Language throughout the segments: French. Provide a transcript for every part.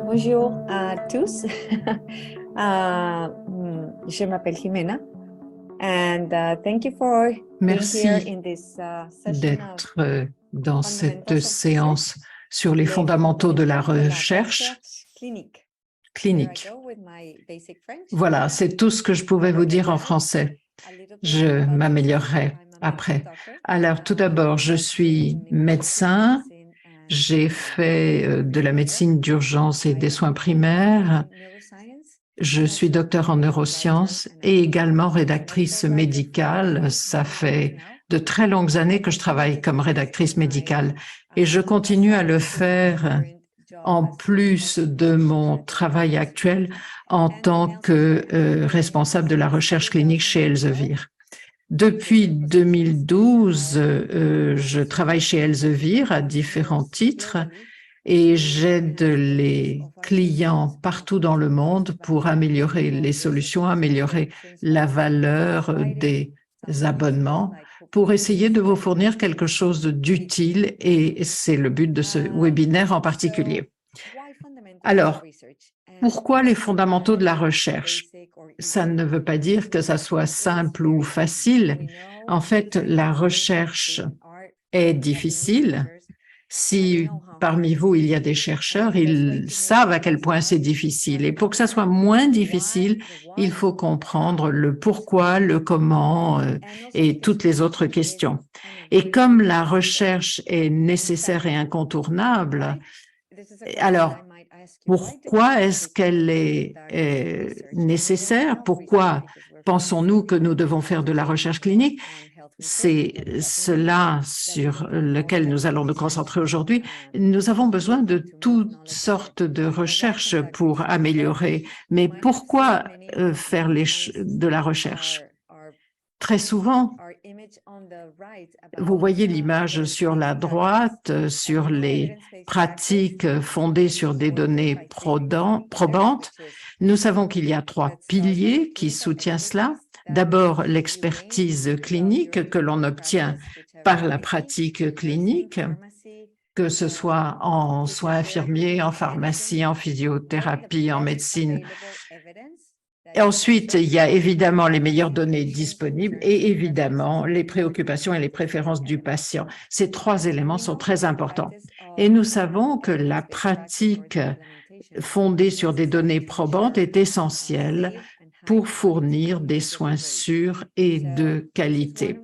Bonjour à tous. Je m'appelle Jimena and thank you for being here Merci in this session of d'être dans cette fundamentals of séance research. sur les fondamentaux de la recherche clinique. clinique. With my basic French. Voilà, c'est tout ce que je pouvais vous dire en français. Je m'améliorerai après. Alors, tout d'abord, je suis médecin. J'ai fait de la médecine d'urgence et des soins primaires. Je suis docteur en neurosciences et également rédactrice médicale. Ça fait de très longues années que je travaille comme rédactrice médicale et je continue à le faire en plus de mon travail actuel en tant que responsable de la recherche clinique chez Elsevier. Depuis 2012, je travaille chez Elsevier à différents titres et j'aide les clients partout dans le monde pour améliorer les solutions, améliorer la valeur des abonnements, pour essayer de vous fournir quelque chose d'utile, et c'est le but de ce webinaire en particulier. Alors, pourquoi les fondamentaux de la recherche? Ça ne veut pas dire que ça soit simple ou facile. En fait, la recherche est difficile. Si parmi vous, il y a des chercheurs, ils savent à quel point c'est difficile. Et pour que ça soit moins difficile, il faut comprendre le pourquoi, le comment et toutes les autres questions. Et comme la recherche est nécessaire et incontournable, alors pourquoi est-ce qu'elle est nécessaire? Pourquoi pensons-nous que nous devons faire de la recherche clinique? C'est cela sur lequel nous allons nous concentrer aujourd'hui. Nous avons besoin de toutes sortes de recherches pour améliorer. Mais pourquoi faire de la recherche? Très souvent, vous voyez l'image sur la droite, sur les pratiques fondées sur des données probantes. Nous savons qu'il y a 3 piliers qui soutiennent cela. D'abord, l'expertise clinique que l'on obtient par la pratique clinique, que ce soit en soins infirmiers, en pharmacie, en physiothérapie, en médecine. Et ensuite, il y a évidemment les meilleures données disponibles et évidemment les préoccupations et les préférences du patient. Ces 3 éléments sont très importants. Et nous savons que la pratique fondée sur des données probantes est essentielle pour fournir des soins sûrs et de qualité.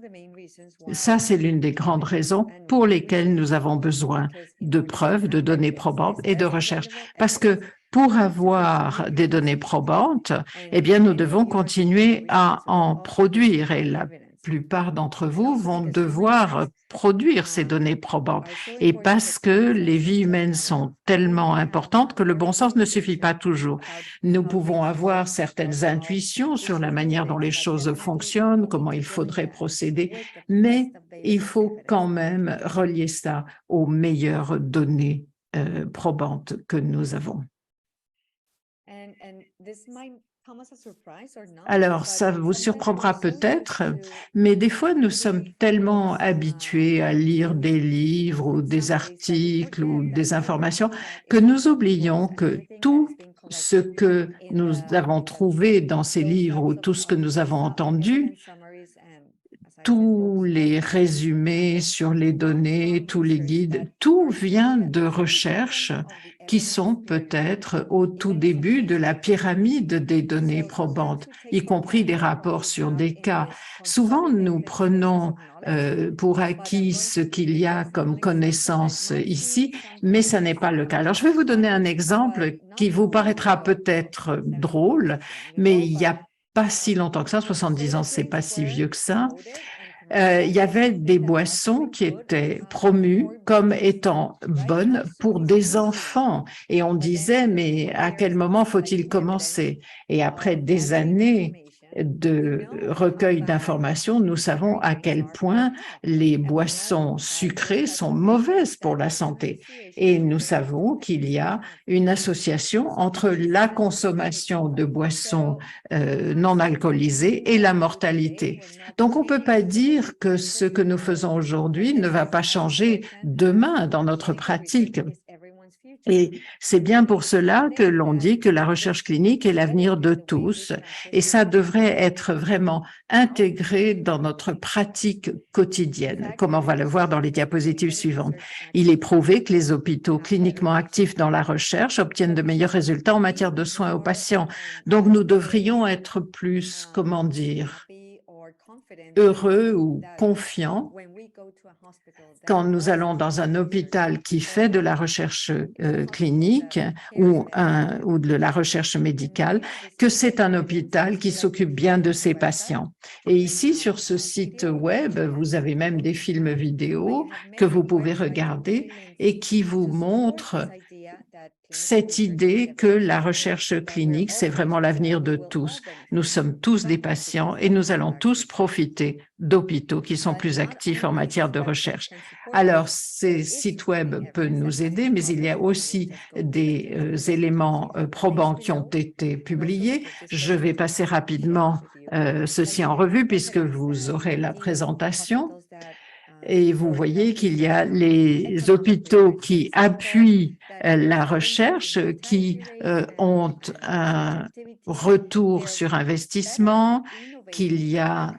Ça, c'est l'une des grandes raisons pour lesquelles nous avons besoin de preuves, de données probantes et de recherche. Parce que pour avoir des données probantes, eh bien, nous devons continuer à en produire, et la plupart d'entre vous vont devoir produire ces données probantes. Et parce que les vies humaines sont tellement importantes que le bon sens ne suffit pas toujours. Nous pouvons avoir certaines intuitions sur la manière dont les choses fonctionnent, comment il faudrait procéder, mais il faut quand même relier ça aux meilleures données probantes que nous avons. Alors, ça vous surprendra peut-être, mais des fois, nous sommes tellement habitués à lire des livres ou des articles ou des informations que nous oublions que tout ce que nous avons trouvé dans ces livres ou tout ce que nous avons entendu, tous les résumés sur les données, tous les guides, tout vient de recherches qui sont peut-être au tout début de la pyramide des données probantes, y compris des rapports sur des cas. Souvent, nous prenons pour acquis ce qu'il y a comme connaissance ici, mais ça n'est pas le cas. Alors, je vais vous donner un exemple qui vous paraîtra peut-être drôle, mais il y a pas si longtemps que ça, 70 ans, c'est pas si vieux que ça. Il y avait des boissons qui étaient promues comme étant bonnes pour des enfants. Et on disait, mais à quel moment faut-il commencer? Et après des années de recueil d'informations, nous savons à quel point les boissons sucrées sont mauvaises pour la santé. Et nous savons qu'il y a une association entre la consommation de boissons non alcoolisées et la mortalité. Donc, on ne peut pas dire que ce que nous faisons aujourd'hui ne va pas changer demain dans notre pratique. Et c'est bien pour cela que l'on dit que la recherche clinique est l'avenir de tous et ça devrait être vraiment intégré dans notre pratique quotidienne, comme on va le voir dans les diapositives suivantes. Il est prouvé que les hôpitaux cliniquement actifs dans la recherche obtiennent de meilleurs résultats en matière de soins aux patients. Donc, nous devrions être plus, comment dire, heureux ou confiants quand nous allons dans un hôpital qui fait de la recherche clinique ou de la recherche médicale, que c'est un hôpital qui s'occupe bien de ses patients. Et ici, sur ce site web, vous avez même des films vidéo que vous pouvez regarder et qui vous montrent cette idée que la recherche clinique, c'est vraiment l'avenir de tous. Nous sommes tous des patients et nous allons tous profiter d'hôpitaux qui sont plus actifs en matière de recherche. Alors, ces sites web peuvent nous aider, mais il y a aussi des éléments probants qui ont été publiés. Je vais passer rapidement ceci en revue puisque vous aurez la présentation. Et vous voyez qu'il y a les hôpitaux qui appuient la recherche, qui ont un retour sur investissement, qu'ils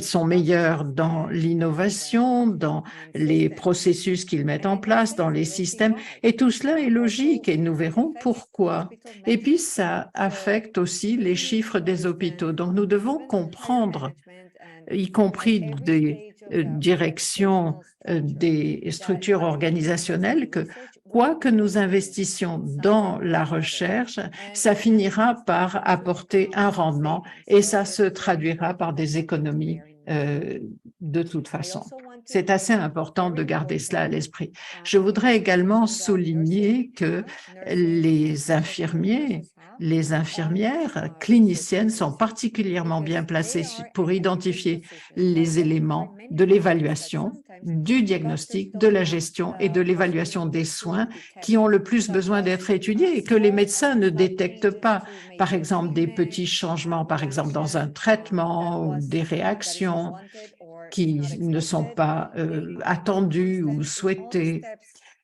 sont meilleurs dans l'innovation, dans les processus qu'ils mettent en place, dans les systèmes. Et tout cela est logique et nous verrons pourquoi. Et puis, ça affecte aussi les chiffres des hôpitaux. Donc, nous devons comprendre, y compris des directions des structures organisationnelles, que quoi que nous investissions dans la recherche, ça finira par apporter un rendement et ça se traduira par des économies de toute façon. C'est assez important de garder cela à l'esprit. Je voudrais également souligner que les infirmiers, les infirmières cliniciennes sont particulièrement bien placées pour identifier les éléments de l'évaluation, du diagnostic, de la gestion et de l'évaluation des soins qui ont le plus besoin d'être étudiés et que les médecins ne détectent pas. Par exemple, des petits changements, par exemple dans un traitement ou des réactions qui ne sont pas attendues ou souhaitées.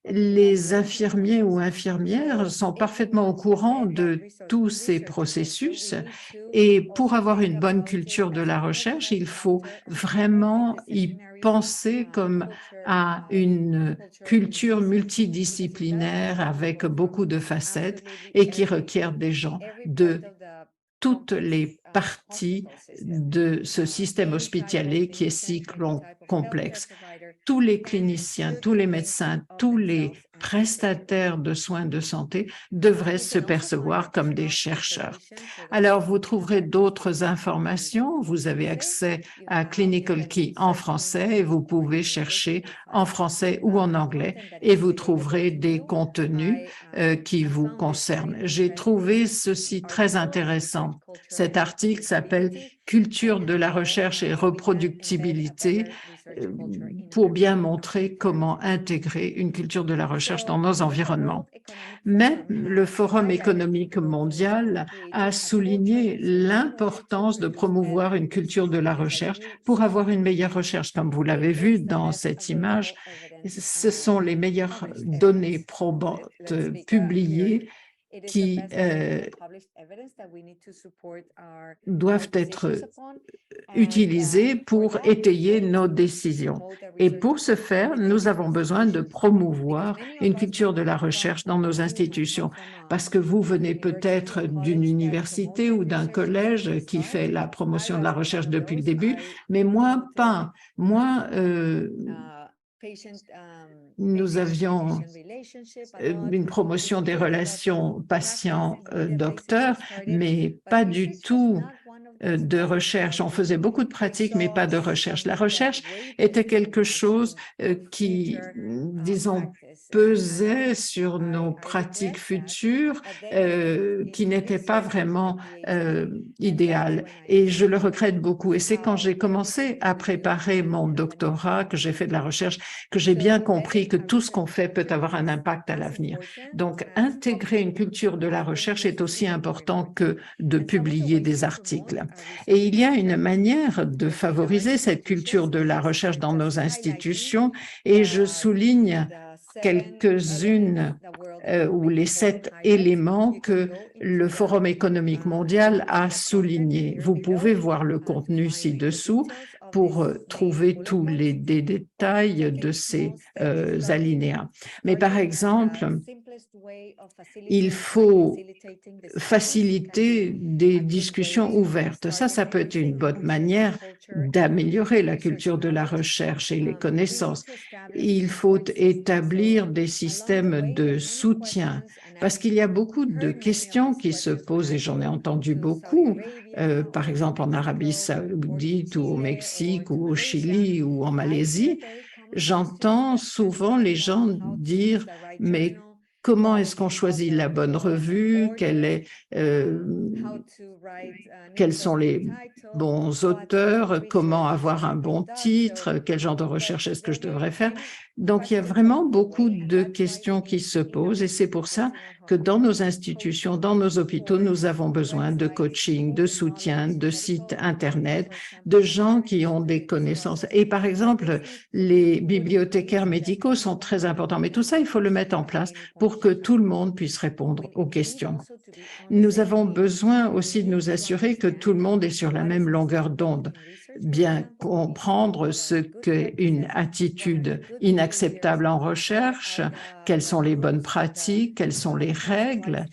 Les infirmiers ou infirmières sont parfaitement au courant de tous ces processus et pour avoir une bonne culture de la recherche, il faut vraiment y penser comme à une culture multidisciplinaire avec beaucoup de facettes et qui requiert des gens de toutes les parties de ce système hospitalier qui est si complexe. Tous les cliniciens, tous les médecins, tous les prestataires de soins de santé devraient se percevoir comme des chercheurs. Alors, vous trouverez d'autres informations. Vous avez accès à Clinical Key en français et vous pouvez chercher en français ou en anglais et vous trouverez des contenus qui vous concernent. J'ai trouvé ceci très intéressant. Cet article s'appelle « Culture de la recherche et reproductibilité » pour bien montrer comment intégrer une culture de la recherche dans nos environnements. Mais le Forum économique mondial a souligné l'importance de promouvoir une culture de la recherche pour avoir une meilleure recherche. Comme vous l'avez vu dans cette image, ce sont les meilleures données probantes publiées qui doivent être utilisées pour étayer nos décisions. Et pour ce faire, nous avons besoin de promouvoir une culture de la recherche dans nos institutions, parce que vous venez peut-être d'une université ou d'un collège qui fait la promotion de la recherche depuis le début, mais moi, pas. Moi, nous avions une promotion des relations patients-docteurs, mais pas du tout de recherche. On faisait beaucoup de pratiques, mais pas de recherche. La recherche était quelque chose qui, disons, pesait sur nos pratiques futures, qui n'était pas vraiment idéal. Et je le regrette beaucoup. Et c'est quand j'ai commencé à préparer mon doctorat, que j'ai fait de la recherche, que j'ai bien compris que tout ce qu'on fait peut avoir un impact à l'avenir. Donc, intégrer une culture de la recherche est aussi important que de publier des articles. Et il y a une manière de favoriser cette culture de la recherche dans nos institutions, et je souligne quelques-unes ou les 7 éléments que le Forum économique mondial a soulignés. Vous pouvez voir le contenu ci-dessous pour trouver tous les détails de ces alinéas. Mais par exemple, il faut faciliter des discussions ouvertes. Ça peut être une bonne manière d'améliorer la culture de la recherche et les connaissances. Il faut établir des systèmes de soutien parce qu'il y a beaucoup de questions qui se posent et j'en ai entendu beaucoup, par exemple en Arabie Saoudite ou au Mexique ou au Chili ou en Malaisie. J'entends souvent les gens dire « mais comment est-ce qu'on choisit la bonne revue, quels sont les bons auteurs, comment avoir un bon titre, quel genre de recherche est-ce que je devrais faire ?» Donc, il y a vraiment beaucoup de questions qui se posent et c'est pour ça que dans nos institutions, dans nos hôpitaux, nous avons besoin de coaching, de soutien, de sites Internet, de gens qui ont des connaissances. Et par exemple, les bibliothécaires médicaux sont très importants, mais tout ça, il faut le mettre en place pour que tout le monde puisse répondre aux questions. Nous avons besoin aussi de nous assurer que tout le monde est sur la même longueur d'onde, bien comprendre ce qu'est une attitude inacceptable en recherche, quelles sont les bonnes pratiques, quelles sont les règles,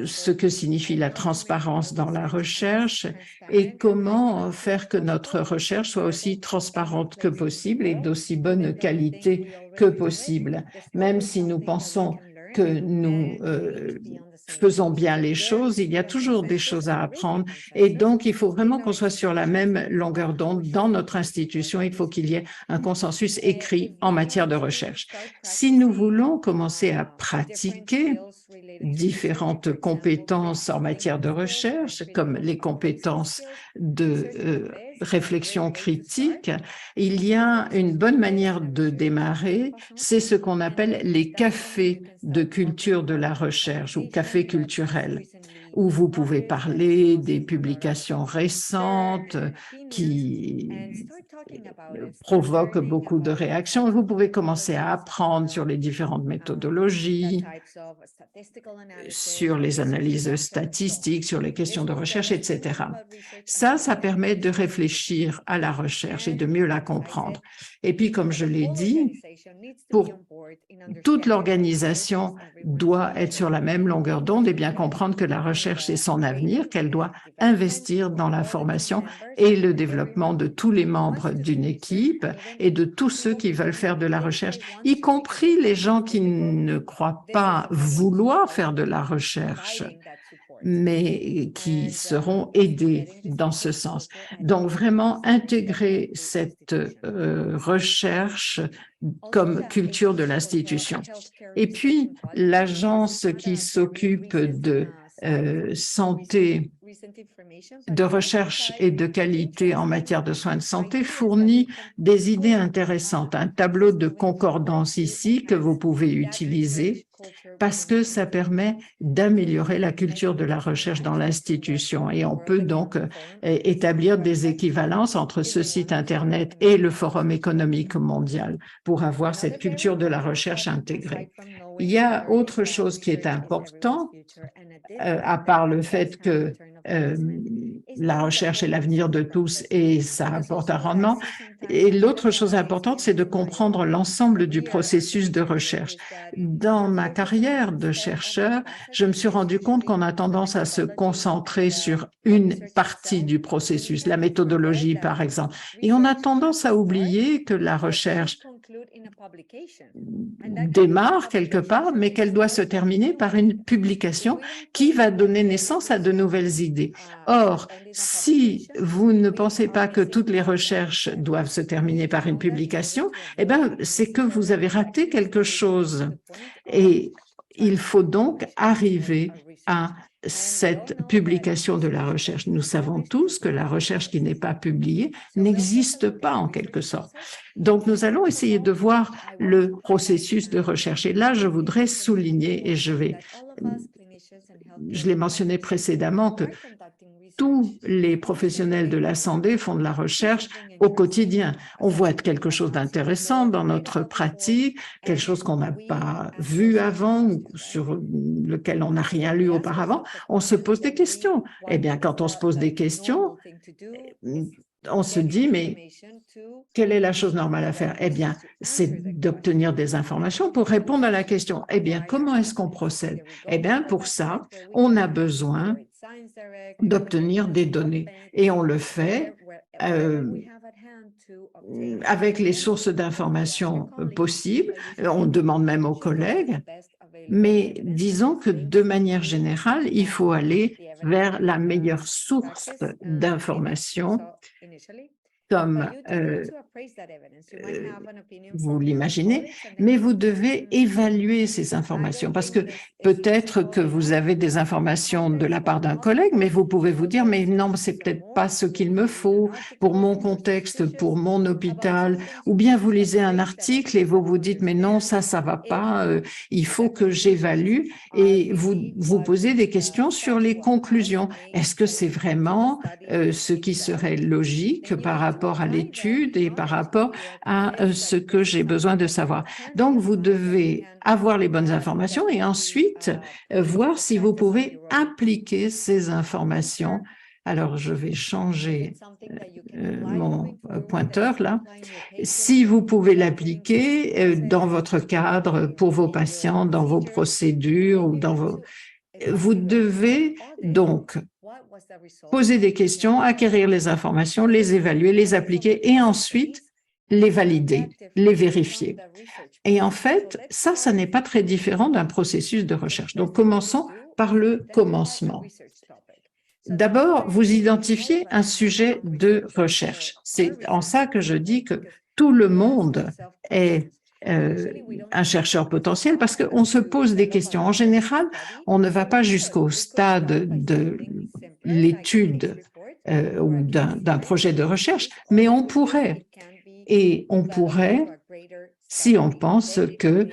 ce que signifie la transparence dans la recherche et comment faire que notre recherche soit aussi transparente que possible et d'aussi bonne qualité que possible, même si nous pensons que nous faisons bien les choses, il y a toujours des choses à apprendre et donc il faut vraiment qu'on soit sur la même longueur d'onde dans notre institution. Il faut qu'il y ait un consensus écrit en matière de recherche. Si nous voulons commencer à pratiquer différentes compétences en matière de recherche, comme les compétences de réflexion critique, il y a une bonne manière de démarrer, c'est ce qu'on appelle les cafés de culture de la recherche ou cafés culturels, où vous pouvez parler des publications récentes qui provoquent beaucoup de réactions. Vous pouvez commencer à apprendre sur les différentes méthodologies, sur les analyses statistiques, sur les questions de recherche, etc. Ça permet de réfléchir à la recherche et de mieux la comprendre. Et puis, comme je l'ai dit, toute l'organisation doit être sur la même longueur d'onde et bien comprendre que la recherche est son avenir, qu'elle doit investir dans la formation et le développement de tous les membres d'une équipe et de tous ceux qui veulent faire de la recherche, y compris les gens qui ne croient pas vouloir faire de la recherche, mais qui seront aidés dans ce sens. Donc, vraiment intégrer cette recherche comme culture de l'institution. Et puis, l'agence qui s'occupe de santé, de recherche et de qualité en matière de soins de santé fournit des idées intéressantes. Un tableau de concordance ici que vous pouvez utiliser parce que ça permet d'améliorer la culture de la recherche dans l'institution. Et on peut donc établir des équivalences entre ce site Internet et le Forum économique mondial pour avoir cette culture de la recherche intégrée. Il y a autre chose qui est important, à part le fait que la recherche est l'avenir de tous et ça apporte un rendement. Et l'autre chose importante, c'est de comprendre l'ensemble du processus de recherche. Dans ma carrière de chercheur, je me suis rendu compte qu'on a tendance à se concentrer sur une partie du processus, la méthodologie par exemple. Et on a tendance à oublier que la recherche démarre quelque part, mais qu'elle doit se terminer par une publication qui va donner naissance à de nouvelles idées. Or, si vous ne pensez pas que toutes les recherches doivent se terminer par une publication, eh bien, c'est que vous avez raté quelque chose. Et il faut donc arriver à cette publication de la recherche. Nous savons tous que la recherche qui n'est pas publiée n'existe pas en quelque sorte. Donc, nous allons essayer de voir le processus de recherche. Et là, je voudrais souligner, et je l'ai mentionné précédemment, que tous les professionnels de la santé font de la recherche au quotidien. On voit quelque chose d'intéressant dans notre pratique, quelque chose qu'on n'a pas vu avant, ou sur lequel on n'a rien lu auparavant. On se pose des questions. Eh bien, quand on se pose des questions, on se dit, mais quelle est la chose normale à faire? Eh bien, c'est d'obtenir des informations pour répondre à la question. Eh bien, comment est-ce qu'on procède? Eh bien, pour ça, on a besoin d'obtenir des données. Et on le fait avec les sources d'informations possibles. On demande même aux collègues. Mais disons que de manière générale, il faut aller vers la meilleure source d'information, comme vous l'imaginez, mais vous devez évaluer ces informations parce que peut-être que vous avez des informations de la part d'un collègue, mais vous pouvez vous dire, mais non, c'est peut-être pas ce qu'il me faut pour mon contexte, pour mon hôpital, ou bien vous lisez un article et vous vous dites, mais non, ça va pas, il faut que j'évalue et vous posez des questions sur les conclusions. Est-ce que c'est vraiment ce qui serait logique par rapport à l'étude et par rapport à ce que j'ai besoin de savoir. Donc, vous devez avoir les bonnes informations et ensuite voir si vous pouvez appliquer ces informations. Alors, je vais changer mon pointeur là. Si vous pouvez l'appliquer dans votre cadre, pour vos patients, dans vos procédures ou dans vos... Vous devez donc poser des questions, acquérir les informations, les évaluer, les appliquer et ensuite les valider, les vérifier. Et en fait, ça n'est pas très différent d'un processus de recherche. Donc, commençons par le commencement. D'abord, vous identifiez un sujet de recherche. C'est en ça que je dis que tout le monde est un chercheur potentiel parce qu'on se pose des questions. En général, on ne va pas jusqu'au stade de l'étude ou d'un projet de recherche, mais on pourrait. Et on pourrait si on pense que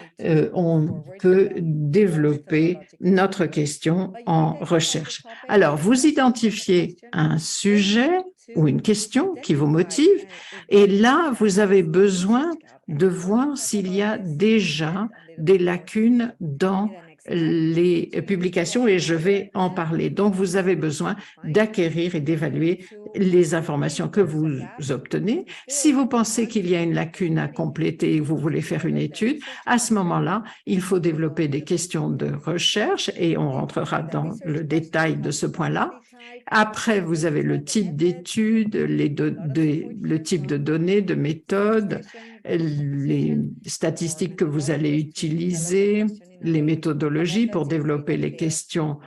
on peut développer notre question en recherche. Alors, vous identifiez un sujet ou une question qui vous motive, et là, vous avez besoin de voir s'il y a déjà des lacunes dans les publications et je vais en parler. Donc, vous avez besoin d'acquérir et d'évaluer les informations que vous obtenez. Si vous pensez qu'il y a une lacune à compléter et vous voulez faire une étude, à ce moment-là, il faut développer des questions de recherche et on rentrera dans le détail de ce point-là. Après, vous avez le type d'études, le type de données, de méthodes, les statistiques que vous allez utiliser, les méthodologies pour développer les questions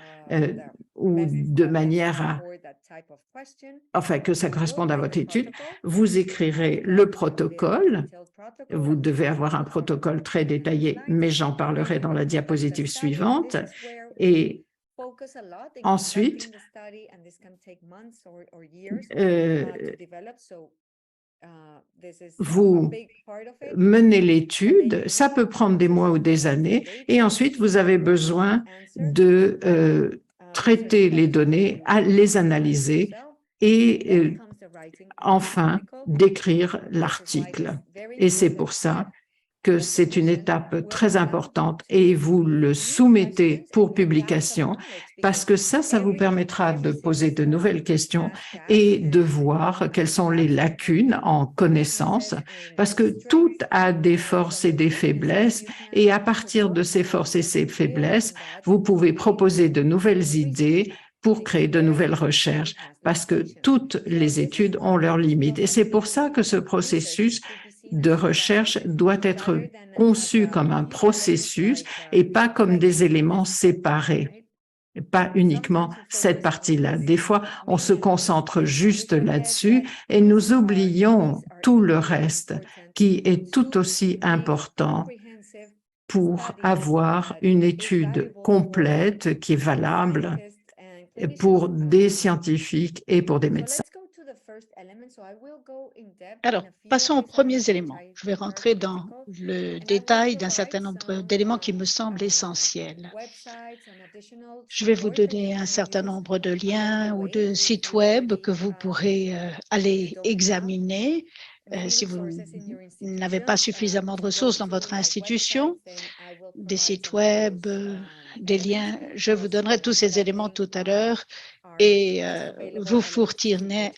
ou de manière à que ça corresponde à votre étude. Vous écrirez le protocole. Vous devez avoir un protocole très détaillé, mais j'en parlerai dans la diapositive suivante. Et ensuite, vous menez l'étude, ça peut prendre des mois ou des années, et ensuite vous avez besoin de traiter les données, les analyser et enfin d'écrire l'article. Et c'est pour ça que c'est une étape très importante et vous le soumettez pour publication parce que ça vous permettra de poser de nouvelles questions et de voir quelles sont les lacunes en connaissance parce que tout a des forces et des faiblesses et à partir de ces forces et ces faiblesses, vous pouvez proposer de nouvelles idées pour créer de nouvelles recherches parce que toutes les études ont leurs limites. Et c'est pour ça que ce processus de recherche doit être conçu comme un processus et pas comme des éléments séparés, pas uniquement cette partie-là. Des fois, on se concentre juste là-dessus et nous oublions tout le reste qui est tout aussi important pour avoir une étude complète qui est valable pour des scientifiques et pour des médecins. Alors, passons aux premiers éléments. Je vais rentrer dans le détail d'un certain nombre d'éléments qui me semblent essentiels. Je vais vous donner un certain nombre de liens ou de sites web que vous pourrez aller examiner si vous n'avez pas suffisamment de ressources dans votre institution, des sites web, des liens. Je vous donnerai tous ces éléments tout à l'heure et vous fournirez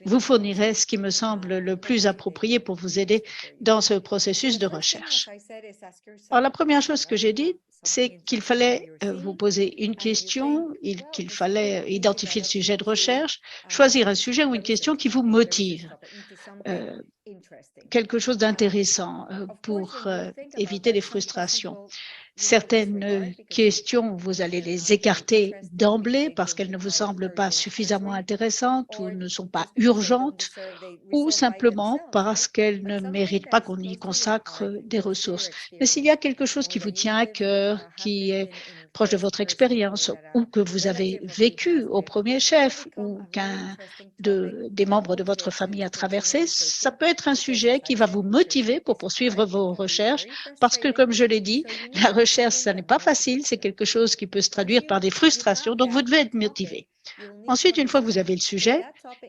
ce qui me semble le plus approprié pour vous aider dans ce processus de recherche. Alors, la première chose que j'ai dit, c'est qu'il fallait vous poser une question, qu'il fallait identifier le sujet de recherche, choisir un sujet ou une question qui vous motive, quelque chose d'intéressant pour éviter les frustrations. Certaines questions, vous allez les écarter d'emblée parce qu'elles ne vous semblent pas suffisamment intéressantes ou ne sont pas urgentes ou simplement parce qu'elles ne méritent pas qu'on y consacre des ressources. Mais s'il y a quelque chose qui vous tient à cœur, qui est proche de votre expérience ou que vous avez vécu au premier chef ou qu'un des membres de votre famille a traversé, ça peut être un sujet qui va vous motiver pour poursuivre vos recherches parce que, comme je l'ai dit, la recherche, ça n'est pas facile, c'est quelque chose qui peut se traduire par des frustrations, donc vous devez être motivé. Ensuite, une fois que vous avez le sujet,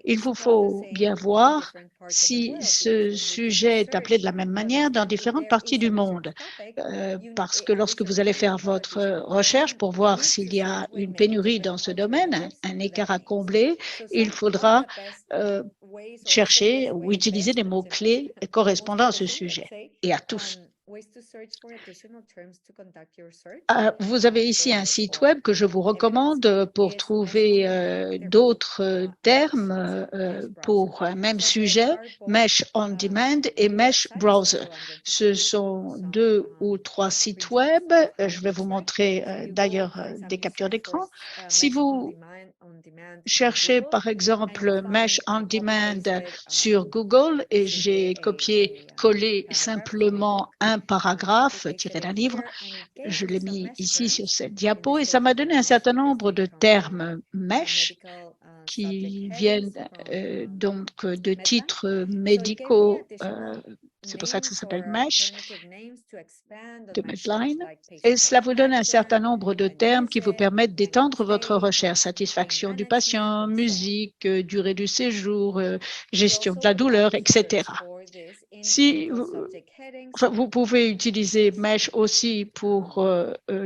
il vous faut bien voir si ce sujet est appelé de la même manière dans différentes parties du monde. Parce que lorsque vous allez faire votre recherche pour voir s'il y a une pénurie dans ce domaine, un écart à combler, il faudra chercher ou utiliser des mots-clés correspondant à ce sujet et à tous. Vous avez ici un site web que je vous recommande pour trouver d'autres termes pour un même sujet, Mesh on Demand et Mesh Browser. Ce sont 2 ou 3 sites web. Je vais vous montrer d'ailleurs des captures d'écran. Si vous cherchez par exemple Mesh on Demand sur Google et j'ai copié-collé simplement un paragraphe tiré d'un livre, je l'ai mis ici sur cette diapo et ça m'a donné un certain nombre de termes mesh qui viennent donc de titres médicaux. C'est pour ça que ça s'appelle MESH, de Medline. Et cela vous donne un certain nombre de termes qui vous permettent d'étendre votre recherche. Satisfaction du patient, musique, durée du séjour, gestion de la douleur, etc. Si vous pouvez utiliser MESH aussi pour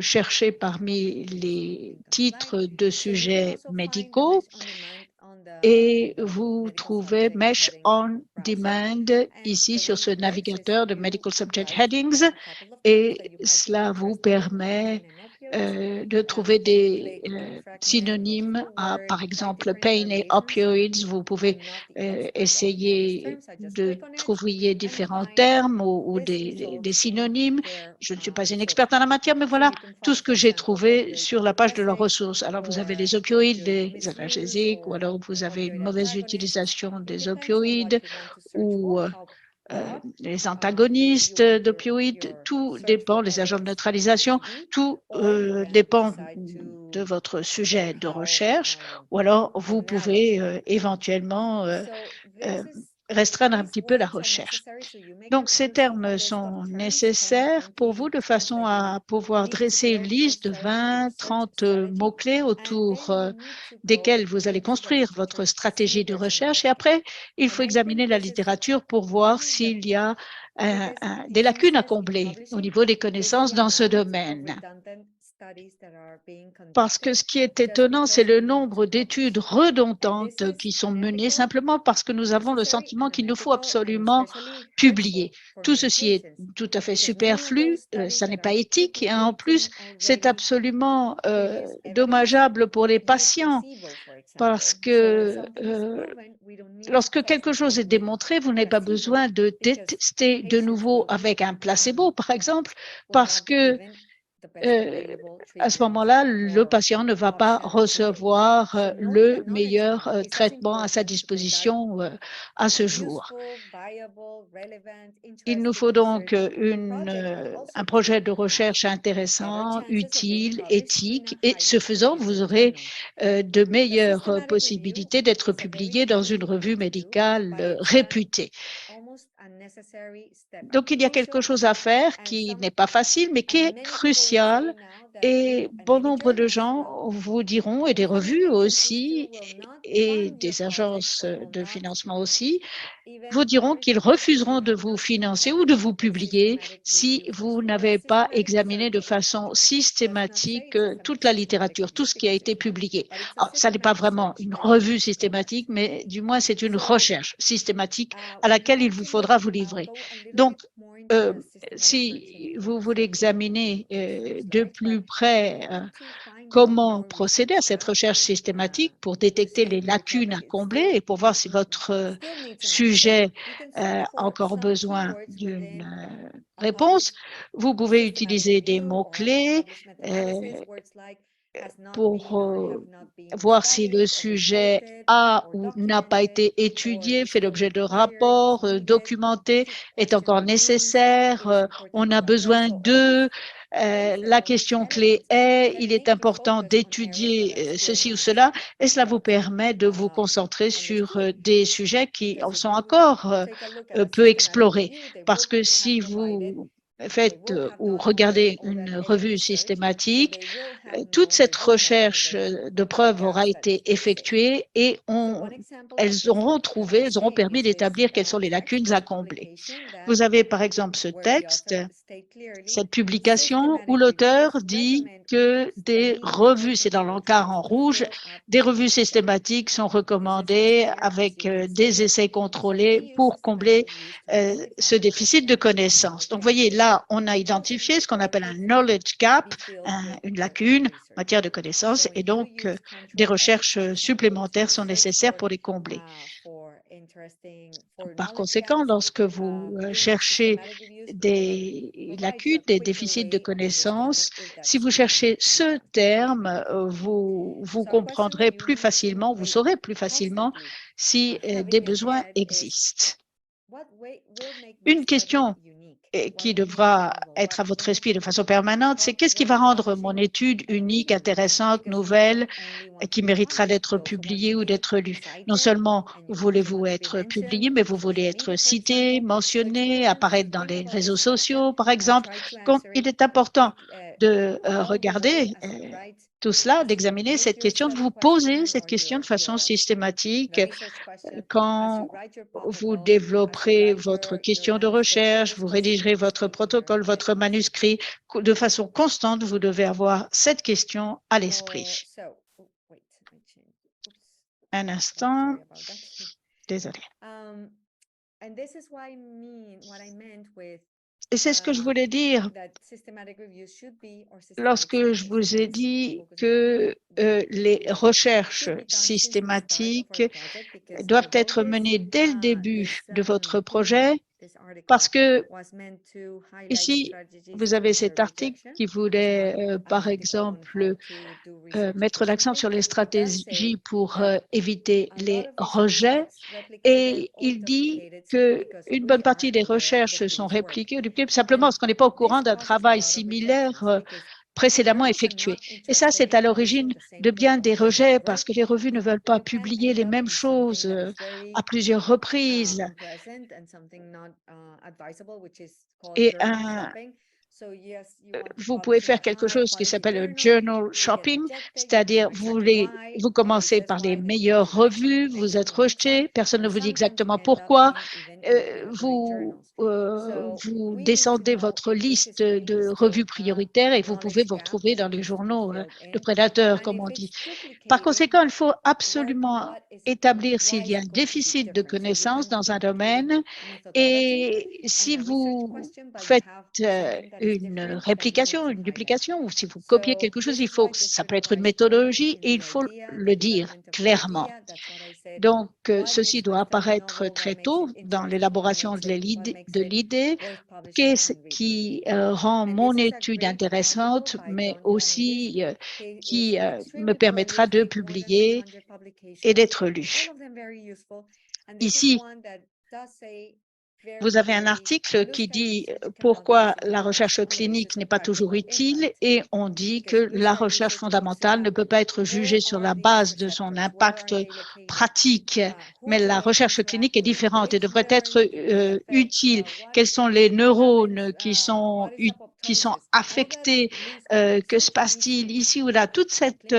chercher parmi les titres de sujets médicaux et vous trouvez Mesh on Demand ici sur ce navigateur de Medical Subject Headings et cela vous permet de trouver des synonymes à, par exemple, pain et opioids. Vous pouvez essayer de trouver différents termes ou des synonymes. Je ne suis pas une experte en la matière, mais voilà tout ce que j'ai trouvé sur la page de leurs ressources. Alors, vous avez les opioïdes, les analgésiques, ou alors vous avez une mauvaise utilisation des opioïdes ou les antagonistes d'opioïdes, tout dépend, les agents de neutralisation, tout dépend de votre sujet de recherche, ou alors vous pouvez éventuellement restreindre un petit peu la recherche. Donc, ces termes sont nécessaires pour vous de façon à pouvoir dresser une liste de 20, 30 mots-clés autour desquels vous allez construire votre stratégie de recherche. Et après, il faut examiner la littérature pour voir s'il y a des lacunes à combler au niveau des connaissances dans ce domaine. Parce que ce qui est étonnant, c'est le nombre d'études redondantes qui sont menées simplement parce que nous avons le sentiment qu'il nous faut absolument publier. Tout ceci est tout à fait superflu, ça n'est pas éthique et en plus, c'est absolument dommageable pour les patients parce que lorsque quelque chose est démontré, vous n'avez pas besoin de tester de nouveau avec un placebo, par exemple, parce que à ce moment-là, le patient ne va pas recevoir le meilleur traitement à sa disposition à ce jour. Il nous faut donc un projet de recherche intéressant, utile, éthique, et ce faisant, vous aurez de meilleures possibilités d'être publié dans une revue médicale réputée. Donc, il y a quelque chose à faire qui n'est pas facile, mais qui est crucial. Et bon nombre de gens vous diront, et des revues aussi, et des agences de financement aussi, vous diront qu'ils refuseront de vous financer ou de vous publier si vous n'avez pas examiné de façon systématique toute la littérature, tout ce qui a été publié. Alors, ça n'est pas vraiment une revue systématique, mais du moins c'est une recherche systématique à laquelle il vous faudra vous livrer. Donc, si vous voulez examiner de plus près comment procéder à cette recherche systématique pour détecter les lacunes à combler et pour voir si votre sujet a encore besoin d'une réponse, vous pouvez utiliser des mots-clés pour voir si le sujet a ou n'a pas été étudié, fait l'objet de rapports, documenté, est encore nécessaire, on a besoin d'eux. La question clé est, il est important d'étudier ceci ou cela, et cela vous permet de vous concentrer sur des sujets qui en sont encore peu explorés. Parce que si vous faites ou regardez une revue systématique, toute cette recherche de preuves aura été effectuée et elles auront permis d'établir quelles sont les lacunes à combler. Vous avez par exemple ce texte, cette publication où l'auteur dit que des revues, c'est dans l'encart en rouge, des revues systématiques sont recommandées avec des essais contrôlés pour combler ce déficit de connaissances. Donc, vous voyez, là, on a identifié ce qu'on appelle un knowledge gap, une lacune en matière de connaissances, et donc des recherches supplémentaires sont nécessaires pour les combler. Par conséquent, lorsque vous cherchez des lacunes, des déficits de connaissances, si vous cherchez ce terme, vous comprendrez plus facilement, vous saurez plus facilement si des besoins existent. Une question qui devra être à votre esprit de façon permanente, c'est qu'est-ce qui va rendre mon étude unique, intéressante, nouvelle, qui méritera d'être publiée ou d'être lue? Non seulement voulez-vous être publié, mais vous voulez être cité, mentionné, apparaître dans les réseaux sociaux, par exemple. Donc, il est important de regarder tout cela, d'examiner cette question, de vous poser cette question de façon systématique quand vous développerez votre question de recherche, vous rédigerez votre protocole, votre manuscrit, de façon constante, vous devez avoir cette question à l'esprit. Un instant. Désolé. Et c'est ce que je voulais dire lorsque je vous ai dit que les recherches systématiques doivent être menées dès le début de votre projet, parce que ici, vous avez cet article qui voulait, par exemple, mettre l'accent sur les stratégies pour éviter les rejets. Et il dit qu'une bonne partie des recherches sont répliquées ou dupliquées simplement parce qu'on n'est pas au courant d'un travail similaire précédemment effectué. Et ça, c'est à l'origine de bien des rejets parce que les revues ne veulent pas publier les mêmes choses à plusieurs reprises. Et vous pouvez faire quelque chose qui s'appelle le journal shopping, c'est-à-dire vous commencez par les meilleures revues, vous êtes rejeté, personne ne vous dit exactement pourquoi, vous descendez votre liste de revues prioritaires et vous pouvez vous retrouver dans les journaux de prédateurs, comme on dit. Par conséquent, il faut absolument établir s'il y a un déficit de connaissances dans un domaine et si vous faites une réplication, une duplication, ou si vous copiez quelque chose, ça peut être une méthodologie et il faut le dire clairement. Donc, ceci doit apparaître très tôt dans l'élaboration de l'idée. Qu'est-ce qui rend mon étude intéressante, mais aussi qui me permettra de publier et d'être lu. Ici, vous avez un article qui dit pourquoi la recherche clinique n'est pas toujours utile et on dit que la recherche fondamentale ne peut pas être jugée sur la base de son impact pratique, mais la recherche clinique est différente et devrait être utile. Quels sont les neurones qui sont affectés? Que se passe-t-il ici ou là? Toute cette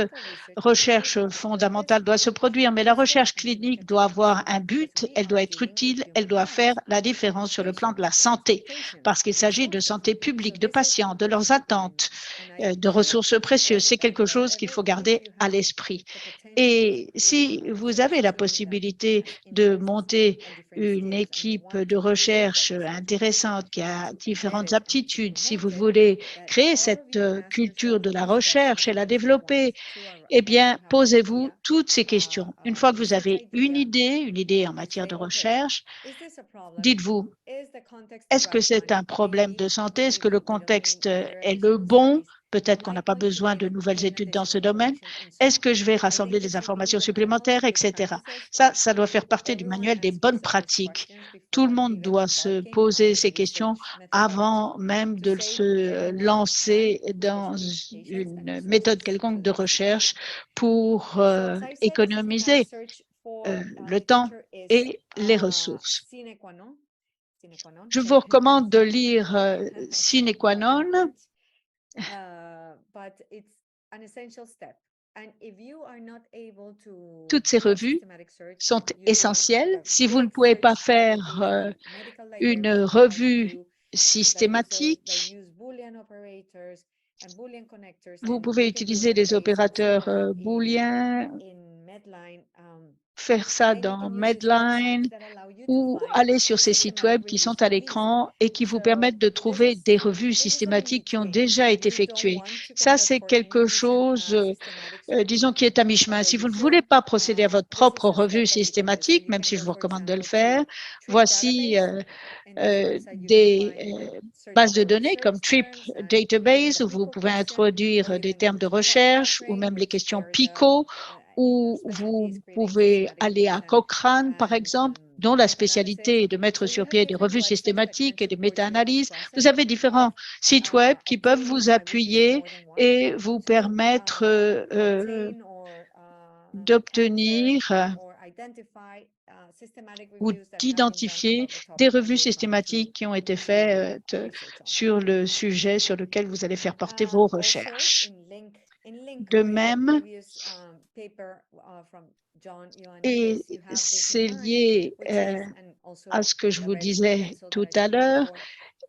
recherche fondamentale doit se produire, mais la recherche clinique doit avoir un but, elle doit être utile, elle doit faire la différence sur le plan de la santé, parce qu'il s'agit de santé publique, de patients, de leurs attentes, de ressources précieuses. C'est quelque chose qu'il faut garder à l'esprit. Et si vous avez la possibilité de monter une équipe de recherche intéressante qui a différentes aptitudes, si vous voulez créer cette culture de la recherche et la développer, eh bien, posez-vous toutes ces questions. Une fois que vous avez une idée en matière de recherche, dites-vous, est-ce que c'est un problème de santé? Est-ce que le contexte est le bon? Peut-être qu'on n'a pas besoin de nouvelles études dans ce domaine. Est-ce que je vais rassembler des informations supplémentaires, etc. Ça doit faire partie du manuel des bonnes pratiques. Tout le monde doit se poser ces questions avant même de se lancer dans une méthode quelconque de recherche pour économiser le temps et les ressources. Je vous recommande de lire Sine qua non. Toutes ces revues sont essentielles. Si vous ne pouvez pas faire une revue systématique, vous pouvez utiliser les opérateurs booléens, faire ça dans Medline ou aller sur ces sites web qui sont à l'écran et qui vous permettent de trouver des revues systématiques qui ont déjà été effectuées. Ça, c'est quelque chose, disons, qui est à mi-chemin. Si vous ne voulez pas procéder à votre propre revue systématique, même si je vous recommande de le faire, voici des bases de données comme Trip Database où vous pouvez introduire des termes de recherche ou même les questions PICO, où vous pouvez aller à Cochrane, par exemple, dont la spécialité est de mettre sur pied des revues systématiques et des méta-analyses. Vous avez différents sites web qui peuvent vous appuyer et vous permettre d'obtenir ou d'identifier des revues systématiques qui ont été faites sur le sujet sur lequel vous allez faire porter vos recherches. De même, et c'est lié à ce que je vous disais tout à l'heure,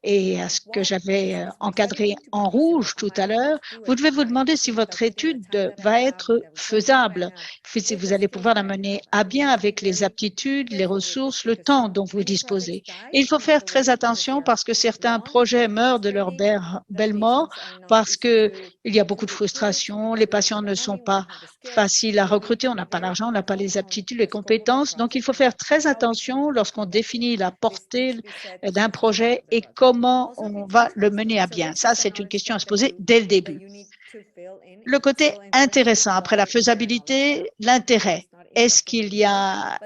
et à ce que j'avais encadré en rouge tout à l'heure, vous devez vous demander si votre étude va être faisable, si vous allez pouvoir la mener à bien avec les aptitudes, les ressources, le temps dont vous disposez. Et il faut faire très attention parce que certains projets meurent de leur belle mort parce qu'il y a beaucoup de frustration, les patients ne sont pas faciles à recruter, on n'a pas l'argent, on n'a pas les aptitudes, les compétences. Donc, il faut faire très attention lorsqu'on définit la portée d'un projet et comment on va le mener à bien. Ça, c'est une question à se poser dès le début. Le côté intéressant, après la faisabilité, l'intérêt. Est-ce qu'il y a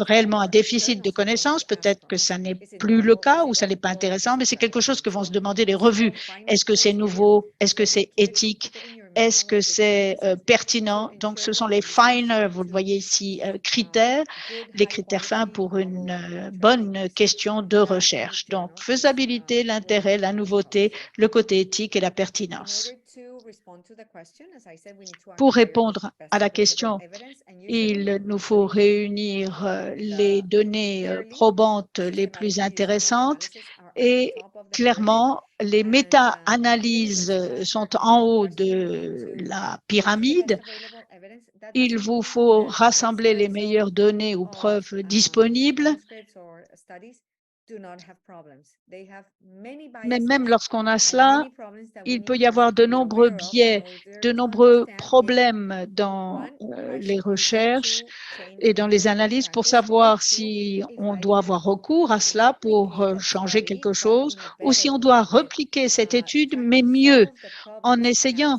réellement un déficit de connaissances? Peut-être que ça n'est plus le cas ou ça n'est pas intéressant, mais c'est quelque chose que vont se demander les revues. Est-ce que c'est nouveau? Est-ce que c'est éthique? Est-ce que c'est pertinent? Donc, ce sont les finer, vous le voyez ici, critères, les critères fins pour une bonne question de recherche. Donc, faisabilité, l'intérêt, la nouveauté, le côté éthique et la pertinence. Pour répondre à la question, il nous faut réunir les données probantes les plus intéressantes et clairement, les méta-analyses sont en haut de la pyramide. Il vous faut rassembler les meilleures données ou preuves disponibles Mais même lorsqu'on a cela, il peut y avoir de nombreux biais, de nombreux problèmes dans les recherches et dans les analyses pour savoir si on doit avoir recours à cela pour changer quelque chose ou si on doit repliquer cette étude, mais mieux, en essayant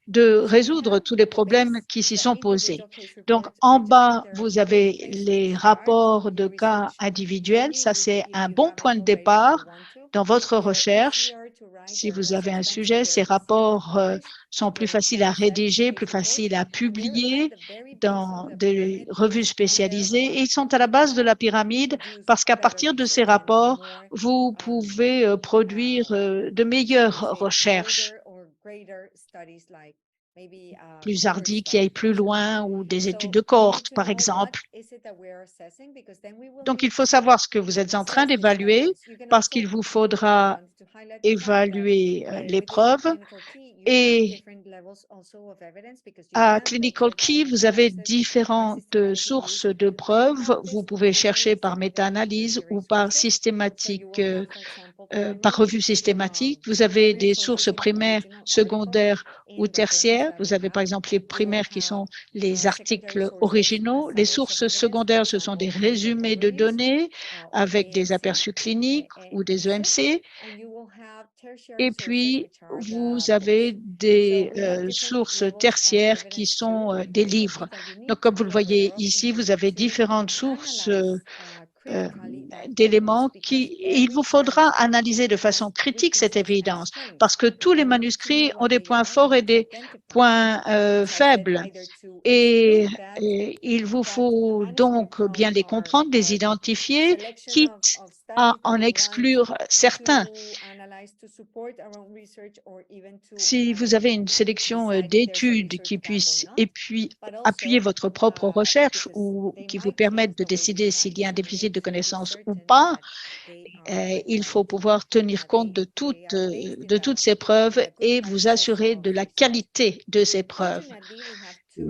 de résoudre tous les problèmes qui s'y sont posés. Donc, en bas, vous avez les rapports de cas individuels. Ça, c'est un bon point de départ dans votre recherche. Si vous avez un sujet, ces rapports sont plus faciles à rédiger, plus faciles à publier dans des revues spécialisées. Et ils sont à la base de la pyramide parce qu'à partir de ces rapports, vous pouvez produire de meilleures recherches plus hardies qui aillent plus loin ou des études de cohorte, par exemple. Donc, il faut savoir ce que vous êtes en train d'évaluer parce qu'il vous faudra évaluer l'épreuve. Et à Clinical Key, vous avez différentes sources de preuves. Vous pouvez chercher par méta-analyse ou par systématique, par revue systématique. Vous avez des sources primaires, secondaires ou tertiaires. Vous avez par exemple les primaires qui sont les articles originaux. Les sources secondaires, ce sont des résumés de données avec des aperçus cliniques ou des EMC. Et puis, vous avez des sources tertiaires qui sont des livres. Donc, comme vous le voyez ici, vous avez différentes sources d'éléments il vous faudra analyser de façon critique cette évidence parce que tous les manuscrits ont des points forts et des points faibles. Et il vous faut donc bien les comprendre, les identifier, quitte à en exclure certains. Si vous avez une sélection d'études qui puissent appuyer votre propre recherche ou qui vous permettent de décider s'il y a un déficit de connaissances ou pas, il faut pouvoir tenir compte de toutes ces preuves et vous assurer de la qualité de ces preuves.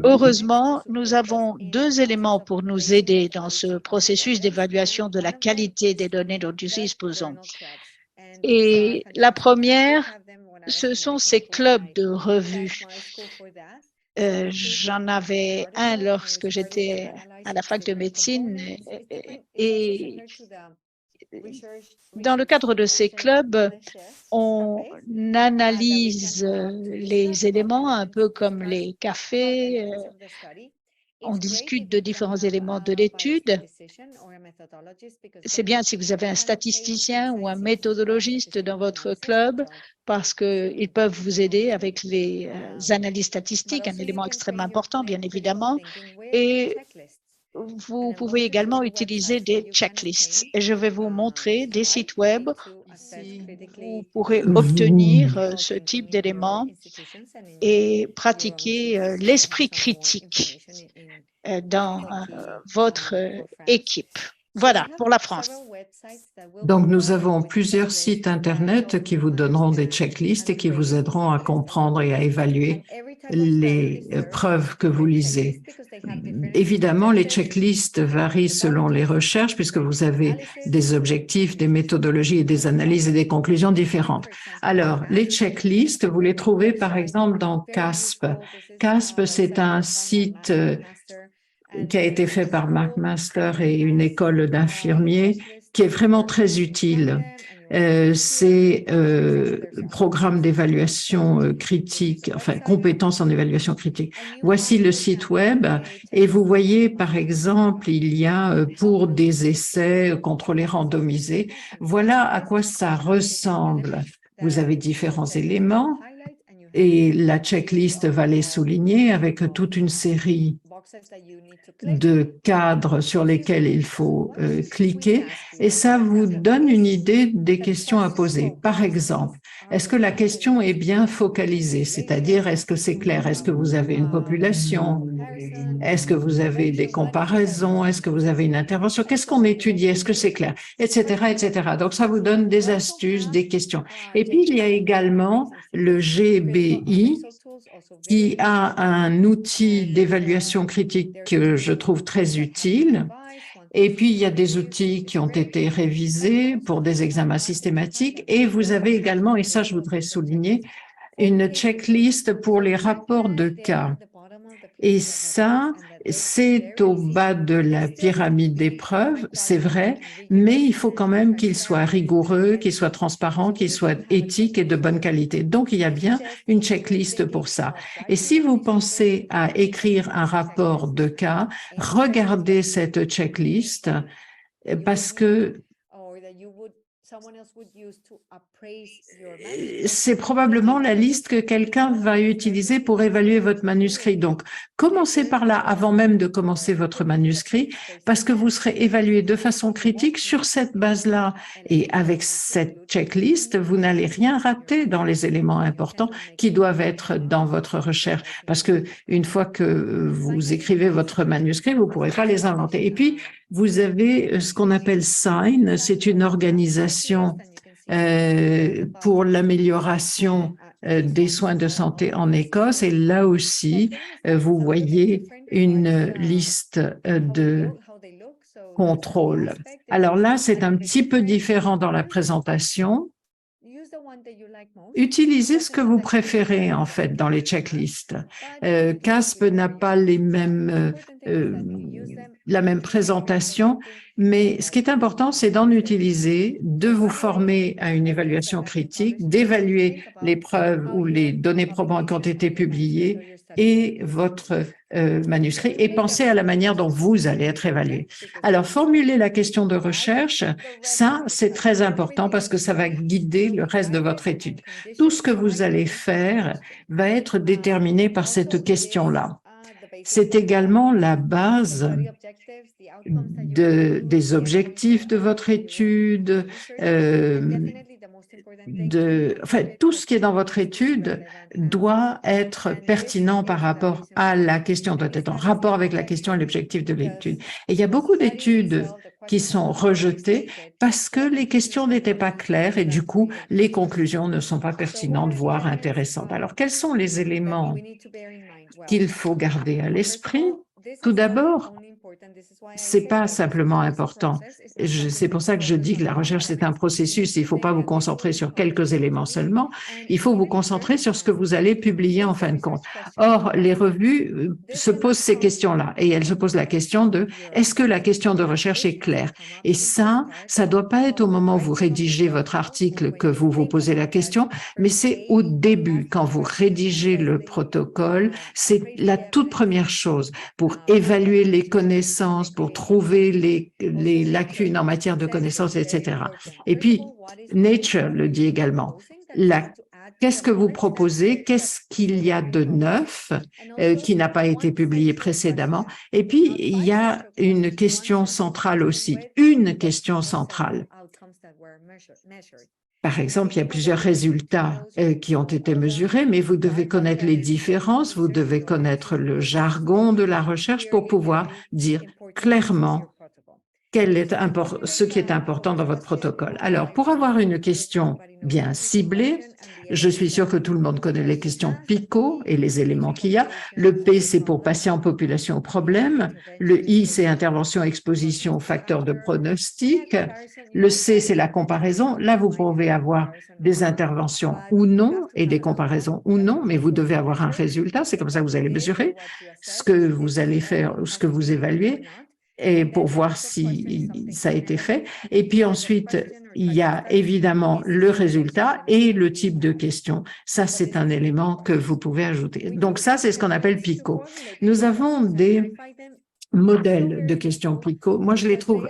Heureusement, nous avons deux éléments pour nous aider dans ce processus d'évaluation de la qualité des données dont nous disposons. Et la première, ce sont ces clubs de revues. J'en avais un lorsque j'étais à la fac de médecine et dans le cadre de ces clubs, on analyse les éléments un peu comme les cafés. On discute de différents éléments de l'étude. C'est bien si vous avez un statisticien ou un méthodologiste dans votre club parce qu'ils peuvent vous aider avec les analyses statistiques, un élément extrêmement important, bien évidemment. Et vous pouvez également utiliser des checklists. Et je vais vous montrer des sites web où vous pourrez obtenir ce type d'éléments et pratiquer l'esprit critique dans votre équipe. Voilà, pour la France. Donc, nous avons plusieurs sites Internet qui vous donneront des checklists et qui vous aideront à comprendre et à évaluer les preuves que vous lisez. Évidemment, les checklists varient selon les recherches puisque vous avez des objectifs, des méthodologies et des analyses et des conclusions différentes. Alors, les checklists, vous les trouvez par exemple dans CASP. CASP, c'est un site qui a été fait par Mark Master et une école d'infirmiers, qui est vraiment très utile. C'est programme d'évaluation critique, enfin compétences en évaluation critique. Voici le site web et vous voyez par exemple, il y a pour des essais contrôlés randomisés, voilà à quoi ça ressemble. Vous avez différents éléments et la checklist va les souligner avec toute une série de cadres sur lesquels il faut cliquer et ça vous donne une idée des questions à poser. Par exemple, est-ce que la question est bien focalisée? C'est-à-dire, est-ce que c'est clair? Est-ce que vous avez une population? Est-ce que vous avez des comparaisons? Est-ce que vous avez une intervention? Qu'est-ce qu'on étudie? Est-ce que c'est clair? Etc., etc. Donc, ça vous donne des astuces, des questions. Et puis, il y a également le GBI qui a un outil d'évaluation critique que je trouve très utile Et puis, il y a des outils qui ont été révisés pour des examens systématiques. Et vous avez également, et ça je voudrais souligner, une checklist pour les rapports de cas. Et ça, c'est au bas de la pyramide d'épreuves, c'est vrai, mais il faut quand même qu'il soit rigoureux, qu'il soit transparent, qu'il soit éthique et de bonne qualité. Donc, il y a bien une checklist pour ça. Et si vous pensez à écrire un rapport de cas, regardez cette checklist parce que c'est probablement la liste que quelqu'un va utiliser pour évaluer votre manuscrit. Donc, commencez par là avant même de commencer votre manuscrit parce que vous serez évalué de façon critique sur cette base-là. Et avec cette checklist, vous n'allez rien rater dans les éléments importants qui doivent être dans votre recherche parce que une fois que vous écrivez votre manuscrit, vous ne pourrez pas les inventer. Et puis, vous avez ce qu'on appelle SIGN, c'est une organisation pour l'amélioration des soins de santé en Écosse. Et là aussi, vous voyez une liste de contrôles. Alors là, c'est un petit peu différent dans la présentation. Utilisez ce que vous préférez, en fait, dans les checklists. CASP n'a pas la même présentation, mais ce qui est important, c'est d'en utiliser, de vous former à une évaluation critique, d'évaluer les preuves ou les données probantes qui ont été publiées et votre manuscrit et pensez à la manière dont vous allez être évalué. Alors, formuler la question de recherche, ça, c'est très important parce que ça va guider le reste de votre étude. Tout ce que vous allez faire va être déterminé par cette question-là. C'est également la base des objectifs de votre étude, tout ce qui est dans votre étude doit être pertinent par rapport à la question, doit être en rapport avec la question et l'objectif de l'étude. Et il y a beaucoup d'études qui sont rejetées parce que les questions n'étaient pas claires et du coup, les conclusions ne sont pas pertinentes, voire intéressantes. Alors, quels sont les éléments qu'il faut garder à l'esprit? Tout d'abord, c'est pas simplement important. C'est pour ça que je dis que la recherche, c'est un processus. Il ne faut pas vous concentrer sur quelques éléments seulement. Il faut vous concentrer sur ce que vous allez publier en fin de compte. Or, les revues se posent ces questions-là et elles se posent la question de est-ce que la question de recherche est claire? Et ça doit pas être au moment où vous rédigez votre article que vous vous posez la question, mais c'est au début, quand vous rédigez le protocole, c'est la toute première chose pour évaluer les connaissances, pour trouver les lacunes en matière de connaissances, etc. Et puis, Nature le dit également. Qu'est-ce que vous proposez? Qu'est-ce qu'il y a de neuf qui n'a pas été publié précédemment? Et puis, il y a une question centrale aussi, une question centrale. Par exemple, il y a plusieurs résultats qui ont été mesurés, mais vous devez connaître les différences, vous devez connaître le jargon de la recherche pour pouvoir dire clairement ce qui est important dans votre protocole. Alors, pour avoir une question bien ciblée, je suis sûre que tout le monde connaît les questions PICO et les éléments qu'il y a. Le P, c'est pour patient, population, problème. Le I, c'est intervention, exposition, facteur de pronostic. Le C, c'est la comparaison. Là, vous pouvez avoir des interventions ou non et des comparaisons ou non, mais vous devez avoir un résultat. C'est comme ça que vous allez mesurer ce que vous allez faire ou ce que vous évaluez, et pour voir si ça a été fait. Et puis ensuite, il y a évidemment le résultat et le type de question. Ça, c'est un élément que vous pouvez ajouter. Donc ça, c'est ce qu'on appelle PICO. Nous avons des modèles de questions PICO. Moi, je les trouve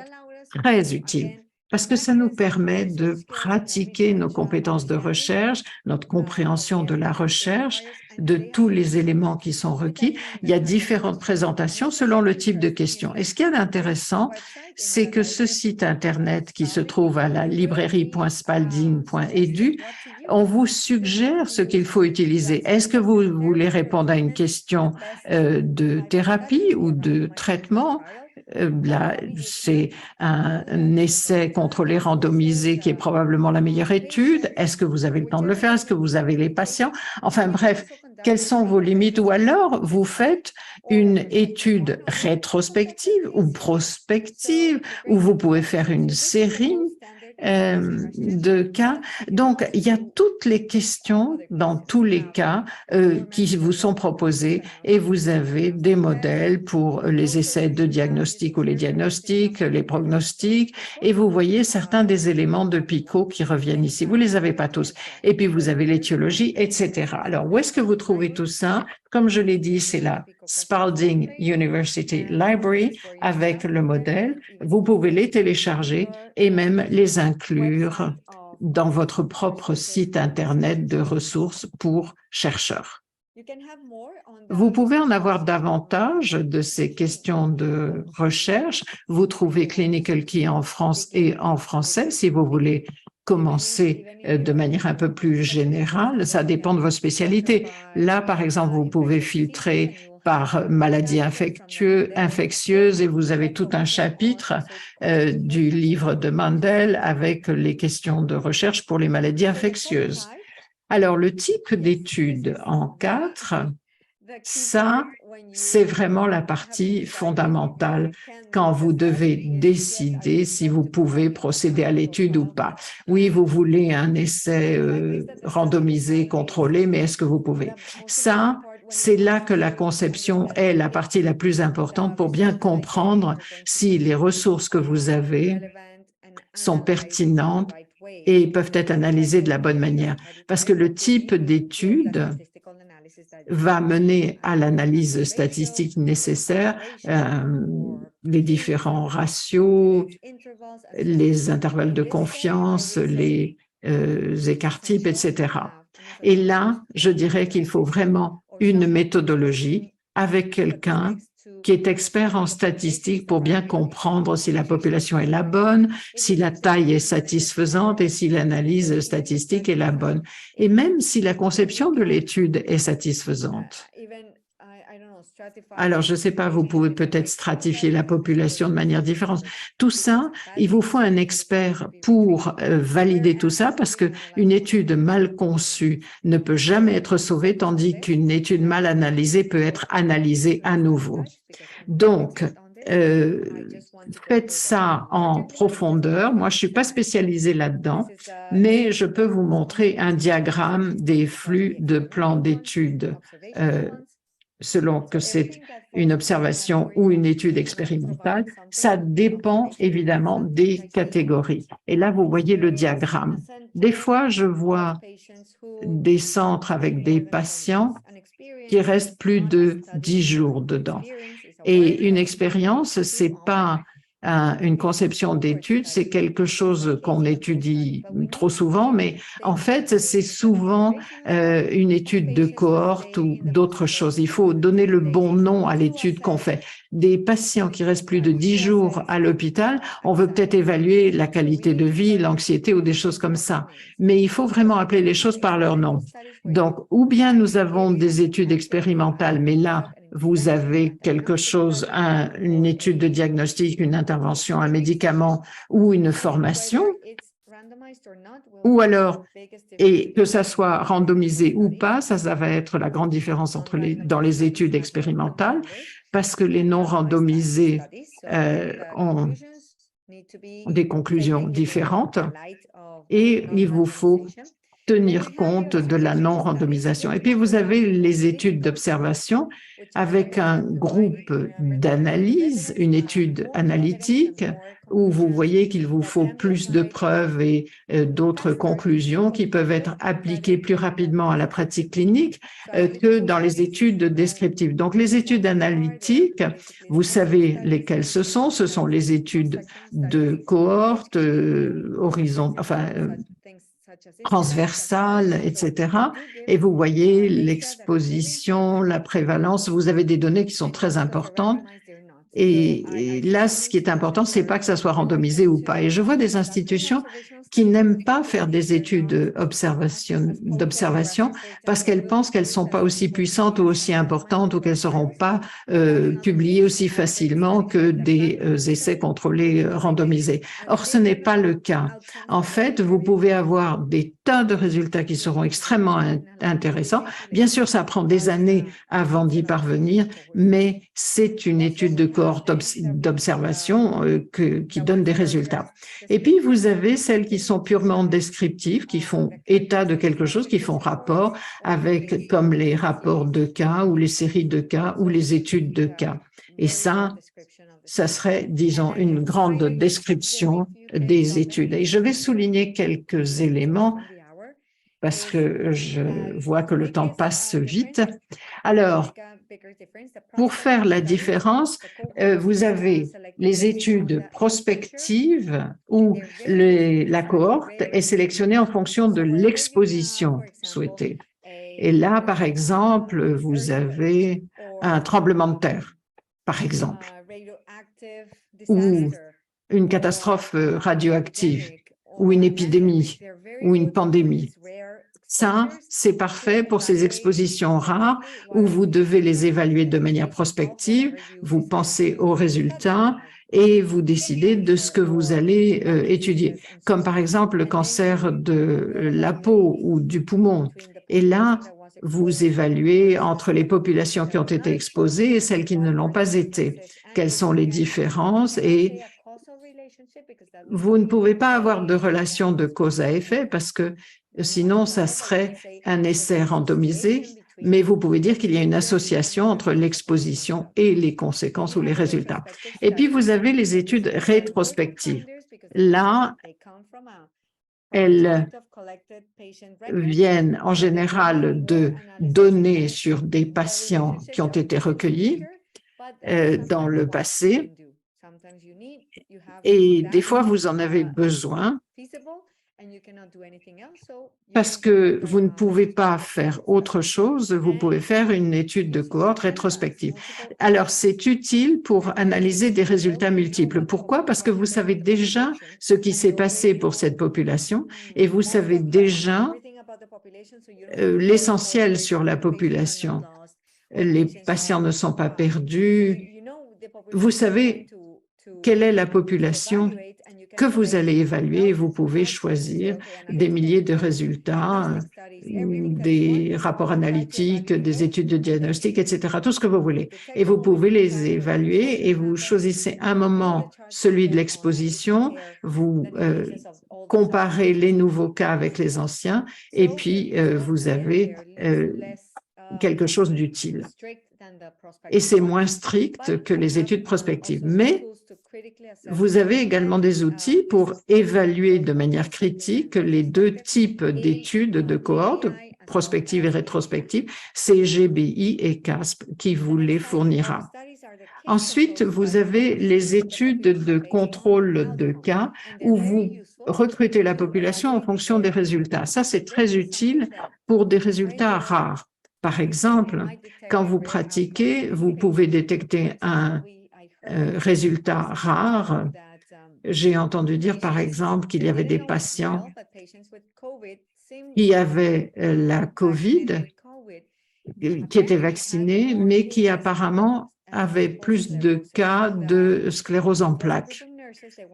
très utiles parce que ça nous permet de pratiquer nos compétences de recherche, notre compréhension de la recherche, de tous les éléments qui sont requis. Il y a différentes présentations selon le type de question. Et ce qui est intéressant, c'est que ce site Internet qui se trouve à la librairie.spalding.edu, on vous suggère ce qu'il faut utiliser. Est-ce que vous voulez répondre à une question de thérapie ou de traitement? Là, c'est un essai contrôlé randomisé qui est probablement la meilleure étude. Est-ce que vous avez le temps de le faire? Est-ce que vous avez les patients? Enfin bref, quelles sont vos limites, ou alors vous faites une étude rétrospective ou prospective, où vous pouvez faire une série de cas. Donc, il y a toutes les questions dans tous les cas qui vous sont proposées, et vous avez des modèles pour les essais de diagnostic ou les diagnostics, les prognostics, et vous voyez certains des éléments de PICO qui reviennent ici. Vous les avez pas tous. Et puis, vous avez l'étiologie, etc. Alors, où est-ce que vous trouvez tout ça? Comme je l'ai dit, c'est la Spalding University Library avec le modèle. Vous pouvez les télécharger et même les inclure dans votre propre site Internet de ressources pour chercheurs. Vous pouvez en avoir davantage de ces questions de recherche. Vous trouvez Clinical Key en France et en français si vous voulez commencer de manière un peu plus générale. Ça dépend de vos spécialités. Là, par exemple, vous pouvez filtrer par maladie infectieuse et vous avez tout un chapitre du livre de Mandel avec les questions de recherche pour les maladies infectieuses. Alors, le type d'étude en 4, ça, c'est vraiment la partie fondamentale quand vous devez décider si vous pouvez procéder à l'étude ou pas. Oui, vous voulez un essai randomisé, contrôlé, mais est-ce que vous pouvez? Ça, c'est là que la conception est la partie la plus importante pour bien comprendre si les ressources que vous avez sont pertinentes et peuvent être analysées de la bonne manière. Parce que le type d'étude va mener à l'analyse statistique nécessaire, les différents ratios, les intervalles de confiance, les écarts-types, etc. Et là, je dirais qu'il faut vraiment une méthodologie avec quelqu'un qui est expert en statistique pour bien comprendre si la population est la bonne, si la taille est satisfaisante et si l'analyse statistique est la bonne. Et même si la conception de l'étude est satisfaisante. Alors, je ne sais pas, vous pouvez peut-être stratifier la population de manière différente. Tout ça, il vous faut un expert pour valider tout ça parce qu'une étude mal conçue ne peut jamais être sauvée, tandis qu'une étude mal analysée peut être analysée à nouveau. Donc, faites ça en profondeur. Moi, je ne suis pas spécialisée là-dedans, mais je peux vous montrer un diagramme des flux de plans d'études selon que c'est une observation ou une étude expérimentale. Ça dépend évidemment des catégories. Et là, vous voyez le diagramme. Des fois, je vois des centres avec des patients qui restent plus de 10 jours dedans. Et une expérience, c'est pas une conception d'étude, c'est quelque chose qu'on étudie trop souvent, mais en fait, c'est souvent une étude de cohorte ou d'autres choses. Il faut donner le bon nom à l'étude qu'on fait. Des patients qui restent plus de 10 jours à l'hôpital, on veut peut-être évaluer la qualité de vie, l'anxiété ou des choses comme ça. Mais il faut vraiment appeler les choses par leur nom. Donc, ou bien nous avons des études expérimentales, mais là, vous avez quelque chose, une étude de diagnostic, une intervention, un médicament ou une formation, ou alors, et que ça soit randomisé ou pas, ça va être la grande différence dans les études expérimentales, parce que les non randomisés ont des conclusions différentes et il vous faut tenir compte de la non-randomisation. Et puis, vous avez les études d'observation avec un groupe d'analyse, une étude analytique, où vous voyez qu'il vous faut plus de preuves et d'autres conclusions qui peuvent être appliquées plus rapidement à la pratique clinique que dans les études descriptives. Donc, les études analytiques, vous savez lesquelles ce sont les études de cohorte, transversale, etc. Et vous voyez l'exposition, la prévalence, vous avez des données qui sont très importantes Et là, ce qui est important, c'est pas que ça soit randomisé ou pas. Et je vois des institutions qui n'aiment pas faire des études d'observation parce qu'elles pensent qu'elles sont pas aussi puissantes ou aussi importantes ou qu'elles seront pas publiées aussi facilement que des essais contrôlés randomisés. Or, ce n'est pas le cas. En fait, vous pouvez avoir des tas de résultats qui seront extrêmement intéressants. Bien sûr, ça prend des années avant d'y parvenir, mais c'est une étude de cohorte d'observation qui donne des résultats. Et puis, vous avez celles qui sont purement descriptives, qui font état de quelque chose, qui font rapport avec, comme les rapports de cas ou les séries de cas ou les études de cas. Et ça serait, disons, une grande description des études. Et je vais souligner quelques éléments parce que je vois que le temps passe vite. Alors, pour faire la différence, vous avez les études prospectives où la cohorte est sélectionnée en fonction de l'exposition souhaitée. Et là, par exemple, vous avez un tremblement de terre, par exemple, ou une catastrophe radioactive, ou une épidémie, ou une pandémie. Ça, c'est parfait pour ces expositions rares où vous devez les évaluer de manière prospective, vous pensez aux résultats et vous décidez de ce que vous allez étudier, comme par exemple le cancer de la peau ou du poumon. Et là, vous évaluez entre les populations qui ont été exposées et celles qui ne l'ont pas été. Quelles sont les différences et vous ne pouvez pas avoir de relation de cause à effet parce que sinon, ça serait un essai randomisé, mais vous pouvez dire qu'il y a une association entre l'exposition et les conséquences ou les résultats. Et puis, vous avez les études rétrospectives. Là, elles viennent en général de données sur des patients qui ont été recueillis dans le passé. Et des fois, vous en avez besoin parce que vous ne pouvez pas faire autre chose, vous pouvez faire une étude de cohorte rétrospective. Alors, c'est utile pour analyser des résultats multiples. Pourquoi? Parce que vous savez déjà ce qui s'est passé pour cette population et vous savez déjà l'essentiel sur la population. Les patients ne sont pas perdus. Vous savez quelle est la population que vous allez évaluer et vous pouvez choisir des milliers de résultats, des rapports analytiques, des études de diagnostic, etc., tout ce que vous voulez. Et vous pouvez les évaluer et vous choisissez un moment, celui de l'exposition, vous comparez les nouveaux cas avec les anciens et puis vous avez quelque chose d'utile. Et c'est moins strict que les études prospectives. Mais vous avez également des outils pour évaluer de manière critique les deux types d'études de cohorte, prospectives et rétrospectives, CGBI et CASP, qui vous les fournira. Ensuite, vous avez les études de contrôle de cas où vous recrutez la population en fonction des résultats. Ça, c'est très utile pour des résultats rares. Par exemple, quand vous pratiquez, vous pouvez détecter un résultat rare. J'ai entendu dire, par exemple, qu'il y avait des patients qui avaient la COVID, qui étaient vaccinés, mais qui apparemment avaient plus de cas de sclérose en plaques.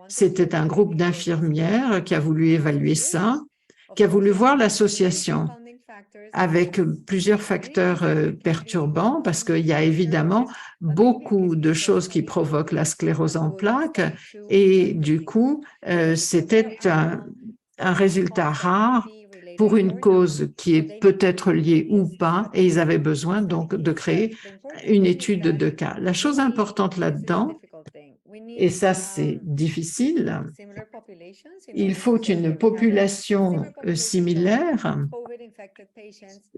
C'était un groupe d'infirmières qui a voulu évaluer ça, qui a voulu voir l'association avec plusieurs facteurs perturbants, parce qu'il y a évidemment beaucoup de choses qui provoquent la sclérose en plaques, et du coup, c'était un résultat rare pour une cause qui est peut-être liée ou pas, et ils avaient besoin donc de créer une étude de cas. La chose importante là-dedans, et ça c'est difficile, il faut une population similaire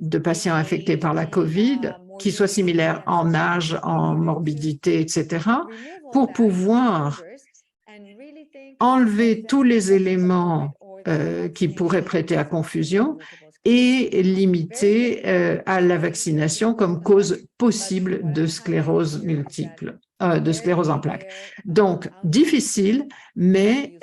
de patients infectés par la COVID, qui soit similaire en âge, en morbidité, etc., pour pouvoir enlever tous les éléments qui pourraient prêter à confusion et limité à la vaccination comme cause possible de sclérose multiple, de sclérose en plaques. Donc, difficile, mais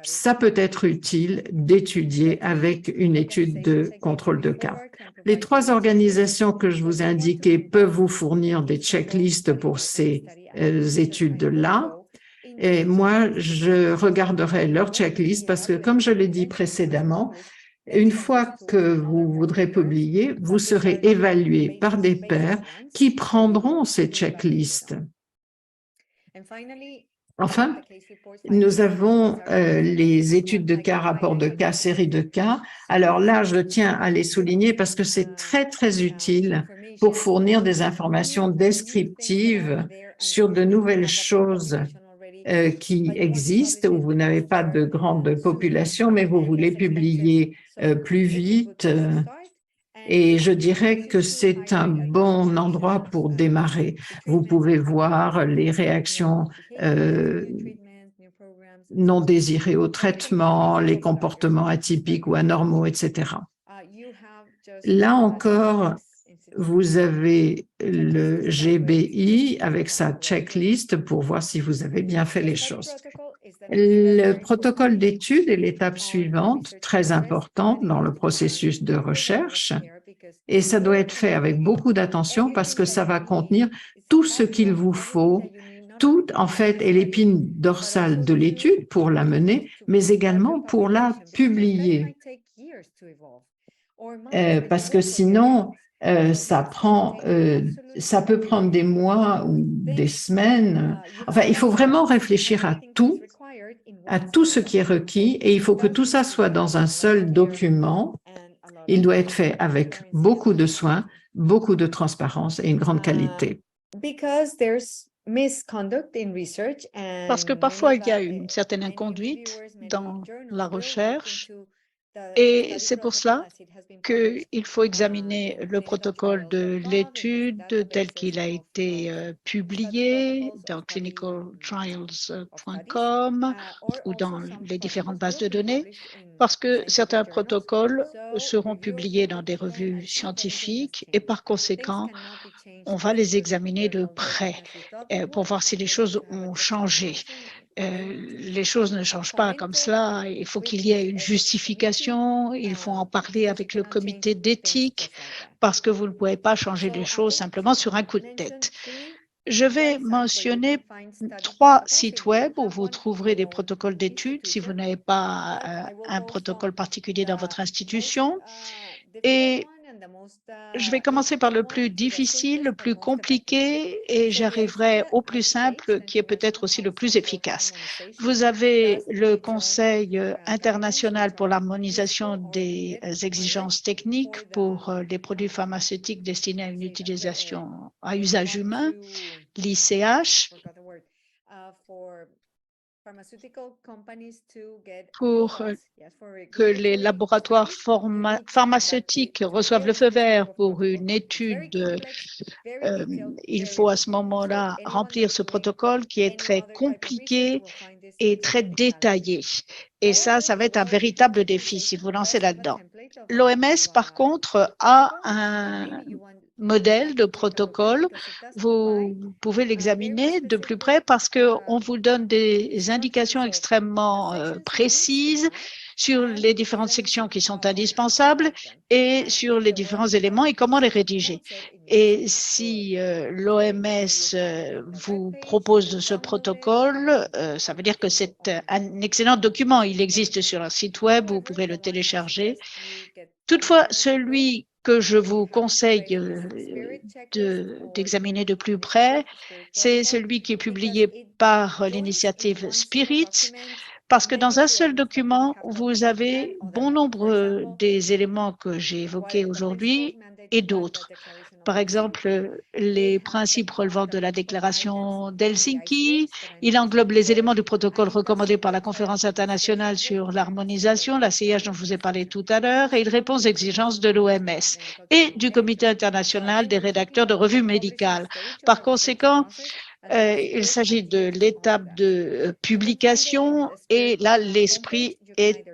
ça peut être utile d'étudier avec une étude de contrôle de cas. Les 3 organisations que je vous ai indiquées peuvent vous fournir des checklists pour ces études-là. Et moi, je regarderai leur checklist parce que, comme je l'ai dit précédemment, une fois que vous voudrez publier, vous serez évalué par des pairs qui prendront ces checklists. Enfin, nous avons les études de cas, rapports de cas, séries de cas. Alors là, je tiens à les souligner parce que c'est très, très utile pour fournir des informations descriptives sur de nouvelles choses qui existent, où vous n'avez pas de grande population, mais vous voulez publier plus vite. Et je dirais que c'est un bon endroit pour démarrer. Vous pouvez voir les réactions non désirées au traitement, les comportements atypiques ou anormaux, etc. Là encore, vous avez le GBI avec sa checklist pour voir si vous avez bien fait les choses. Le protocole d'étude est l'étape suivante, très importante dans le processus de recherche, et ça doit être fait avec beaucoup d'attention parce que ça va contenir tout ce qu'il vous faut. Tout, en fait, est l'épine dorsale de l'étude pour la mener, mais également pour la publier. Parce que sinon, ça peut prendre des mois ou des semaines. Enfin, il faut vraiment réfléchir à tout ce qui est requis, et il faut que tout ça soit dans un seul document. Il doit être fait avec beaucoup de soin, beaucoup de transparence et une grande qualité. Parce que parfois, il y a une certaine inconduite dans la recherche. Et c'est pour cela qu'il faut examiner le protocole de l'étude tel qu'il a été publié dans clinicaltrials.com ou dans les différentes bases de données, parce que certains protocoles seront publiés dans des revues scientifiques et par conséquent, on va les examiner de près pour voir si les choses ont changé. Les choses ne changent pas comme cela. Il faut qu'il y ait une justification. Il faut en parler avec le comité d'éthique parce que vous ne pouvez pas changer les choses simplement sur un coup de tête. Je vais mentionner 3 sites web où vous trouverez des protocoles d'études si vous n'avez pas un protocole particulier dans votre institution. Et je vais commencer par le plus difficile, le plus compliqué, et j'arriverai au plus simple, qui est peut-être aussi le plus efficace. Vous avez le Conseil international pour l'harmonisation des exigences techniques pour les produits pharmaceutiques destinés à une utilisation à usage humain, l'ICH, pour que les laboratoires pharmaceutiques reçoivent le feu vert pour une étude. Il faut à ce moment-là remplir ce protocole qui est très compliqué et très détaillé. Et ça va être un véritable défi si vous lancez là-dedans. L'OMS, par contre, a un modèle de protocole. Vous pouvez l'examiner de plus près parce qu'on vous donne des indications extrêmement précises sur les différentes sections qui sont indispensables et sur les différents éléments et comment les rédiger. Et si l'OMS vous propose ce protocole, ça veut dire que c'est un excellent document. Il existe sur leur site web, vous pouvez le télécharger. Toutefois, celui que je vous conseille d'examiner de plus près, c'est celui qui est publié par l'initiative Spirit, parce que dans un seul document, vous avez bon nombre des éléments que j'ai évoqués aujourd'hui et d'autres. Par exemple, les principes relevant de la déclaration d'Helsinki. Il englobe les éléments du protocole recommandé par la Conférence internationale sur l'harmonisation, la CIH dont je vous ai parlé tout à l'heure, et il répond aux exigences de l'OMS et du Comité international des rédacteurs de revues médicales. Par conséquent, Il s'agit de l'étape de publication et là, l'esprit est,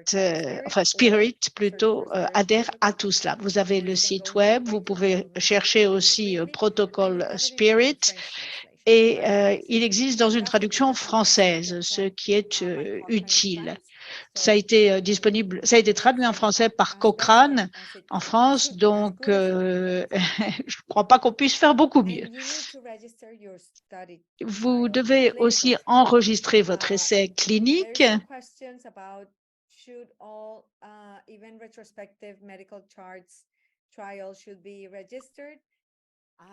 Spirit plutôt, adhère à tout cela. Vous avez le site web, vous pouvez chercher aussi protocole Spirit et il existe dans une traduction française, ce qui est utile. Ça a été disponible, ça a été traduit en français par Cochrane en France, donc je ne crois pas qu'on puisse faire beaucoup mieux. Vous devez aussi enregistrer votre essai clinique.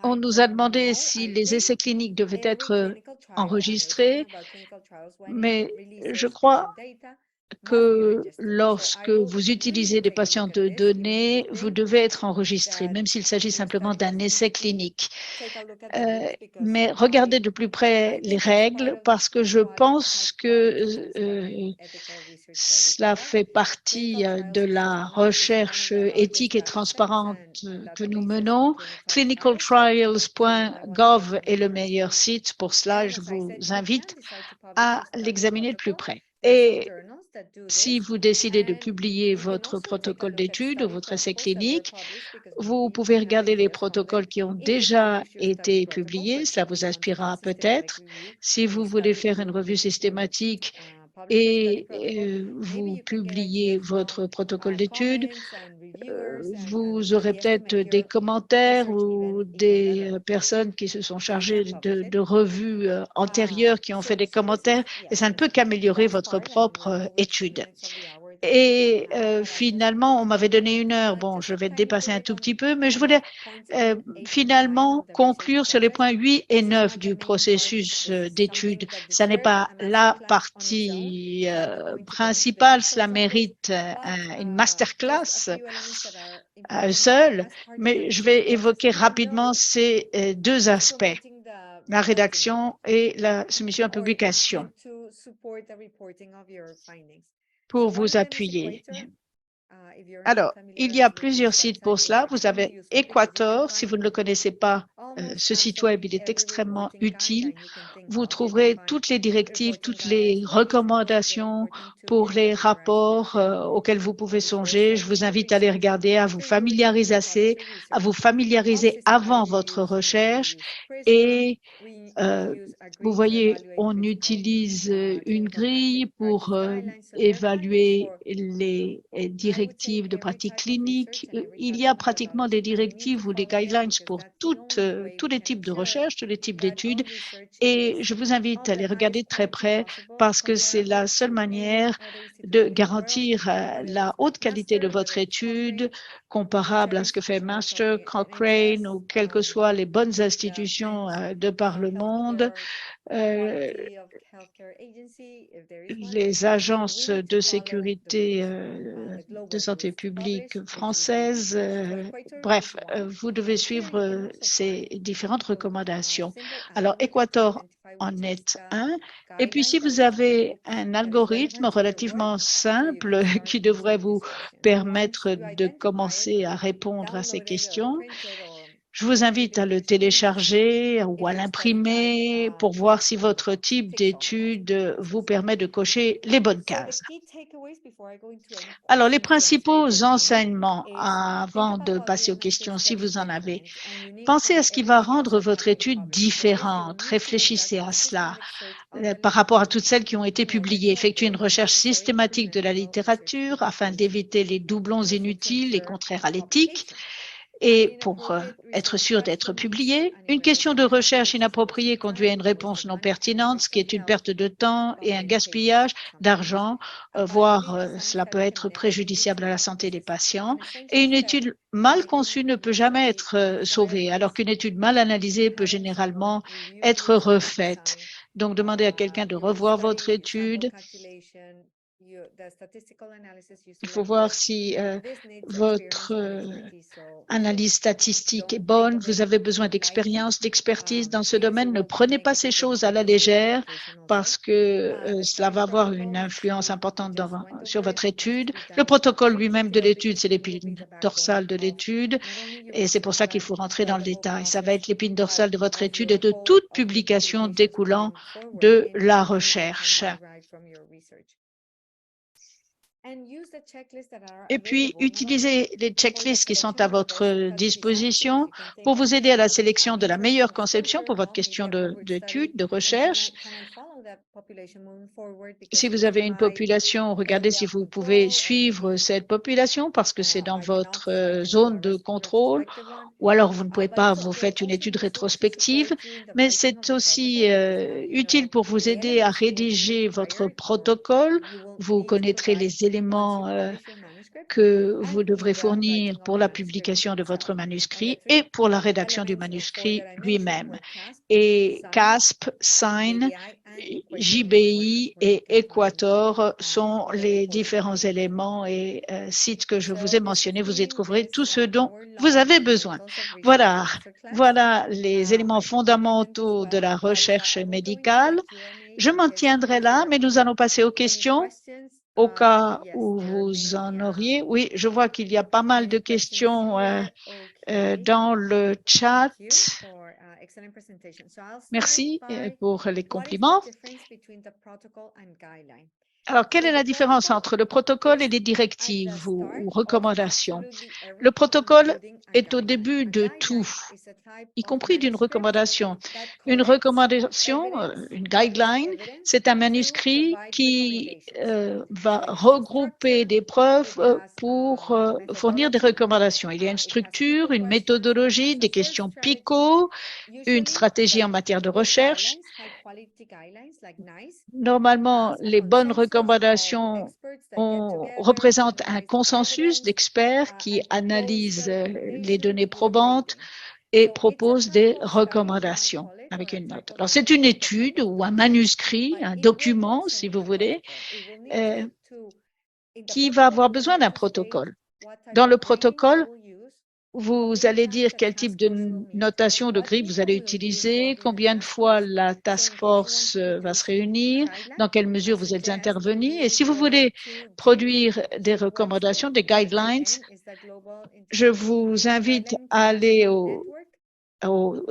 On nous a demandé si les essais cliniques devaient être enregistrés, mais je crois que lorsque vous utilisez des patients de données, vous devez être enregistré, même s'il s'agit simplement d'un essai clinique. Mais regardez de plus près les règles parce que je pense que cela fait partie de la recherche éthique et transparente que nous menons. Clinicaltrials.gov est le meilleur site pour cela. Je vous invite à l'examiner de plus près. Et si vous décidez de publier votre protocole d'étude ou votre essai clinique, vous pouvez regarder les protocoles qui ont déjà été publiés. Cela vous inspirera peut-être. Si vous voulez faire une revue systématique et vous publiez votre protocole d'étude, vous aurez peut-être des commentaires ou des personnes qui se sont chargées de revues antérieures qui ont fait des commentaires et ça ne peut qu'améliorer votre propre étude. Et finalement, on m'avait donné 1 heure. Bon, je vais dépasser un tout petit peu, mais je voulais finalement conclure sur les points 8 et 9 du processus d'étude. Ça n'est pas la partie principale, cela mérite une masterclass à eux seuls, mais je vais évoquer rapidement ces 2 aspects, la rédaction et la soumission à publication, pour vous appuyer. Alors, il y a plusieurs sites pour cela. Vous avez Equator. Si vous ne le connaissez pas, ce site web, il est extrêmement utile. Vous trouverez toutes les directives, toutes les recommandations pour les rapports auxquels vous pouvez songer. Je vous invite à les regarder, à vous familiariser avant votre recherche et vous voyez, on utilise une grille pour évaluer les directives de pratique clinique. Il y a pratiquement des directives ou des guidelines pour tous les types de recherche, tous les types d'études. Et je vous invite à les regarder de très près parce que c'est la seule manière de garantir la haute qualité de votre étude comparable à ce que fait Master, Cochrane ou quelles que soient les bonnes institutions de par le monde. Les agences de sécurité de santé publique françaises. Bref, vous devez suivre ces différentes recommandations. Alors, Equator en est un. Et puis, si vous avez un algorithme relativement simple qui devrait vous permettre de commencer à répondre à ces questions, je vous invite à le télécharger ou à l'imprimer pour voir si votre type d'étude vous permet de cocher les bonnes cases. Alors, les principaux enseignements avant de passer aux questions, si vous en avez. Pensez à ce qui va rendre votre étude différente. Réfléchissez à cela par rapport à toutes celles qui ont été publiées. Effectuez une recherche systématique de la littérature afin d'éviter les doublons inutiles et contraires à l'éthique. Et pour être sûr d'être publié, une question de recherche inappropriée conduit à une réponse non pertinente, ce qui est une perte de temps et un gaspillage d'argent, voire cela peut être préjudiciable à la santé des patients. Et une étude mal conçue ne peut jamais être sauvée, alors qu'une étude mal analysée peut généralement être refaite. Donc, demandez à quelqu'un de revoir votre étude Il faut voir si votre analyse statistique est bonne, vous avez besoin d'expérience, d'expertise dans ce domaine. Ne prenez pas ces choses à la légère parce que cela va avoir une influence importante sur votre étude. Le protocole lui-même de l'étude, c'est l'épine dorsale de l'étude et c'est pour ça qu'il faut rentrer dans le détail. Ça va être l'épine dorsale de votre étude et de toute publication découlant de la recherche. Et puis, utilisez les checklists qui sont à votre disposition pour vous aider à la sélection de la meilleure conception pour votre question d'étude, de recherche. Si vous avez une population, regardez si vous pouvez suivre cette population parce que c'est dans votre zone de contrôle, ou alors vous ne pouvez pas, vous faites une étude rétrospective, mais c'est aussi utile pour vous aider à rédiger votre protocole. Vous connaîtrez les éléments que vous devrez fournir pour la publication de votre manuscrit et pour la rédaction du manuscrit lui-même. Et CASP, SIGN, JBI et Equator sont les différents éléments et sites que je vous ai mentionnés. Vous y trouverez tout ce dont vous avez besoin. Voilà les éléments fondamentaux de la recherche médicale. Je m'en tiendrai là, mais nous allons passer aux questions. Au cas où vous en auriez. Oui, je vois qu'il y a pas mal de questions dans le chat. Merci pour les compliments. Alors, quelle est la différence entre le protocole et les directives ou recommandations? Le protocole est au début de tout, y compris d'une recommandation. Une recommandation, une guideline, c'est un manuscrit qui va regrouper des preuves pour fournir des recommandations. Il y a une structure, une méthodologie, des questions PICO, une stratégie en matière de recherche. Normalement, les bonnes recommandations représentent un consensus d'experts qui analysent les données probantes et proposent des recommandations avec une note. Alors, c'est une étude ou un manuscrit, un document, si vous voulez, qui va avoir besoin d'un protocole. Dans le protocole, vous allez dire quel type de notation de grille vous allez utiliser, combien de fois la task force va se réunir, dans quelle mesure vous êtes intervenu. Et si vous voulez produire des recommandations, des guidelines, je vous invite à aller au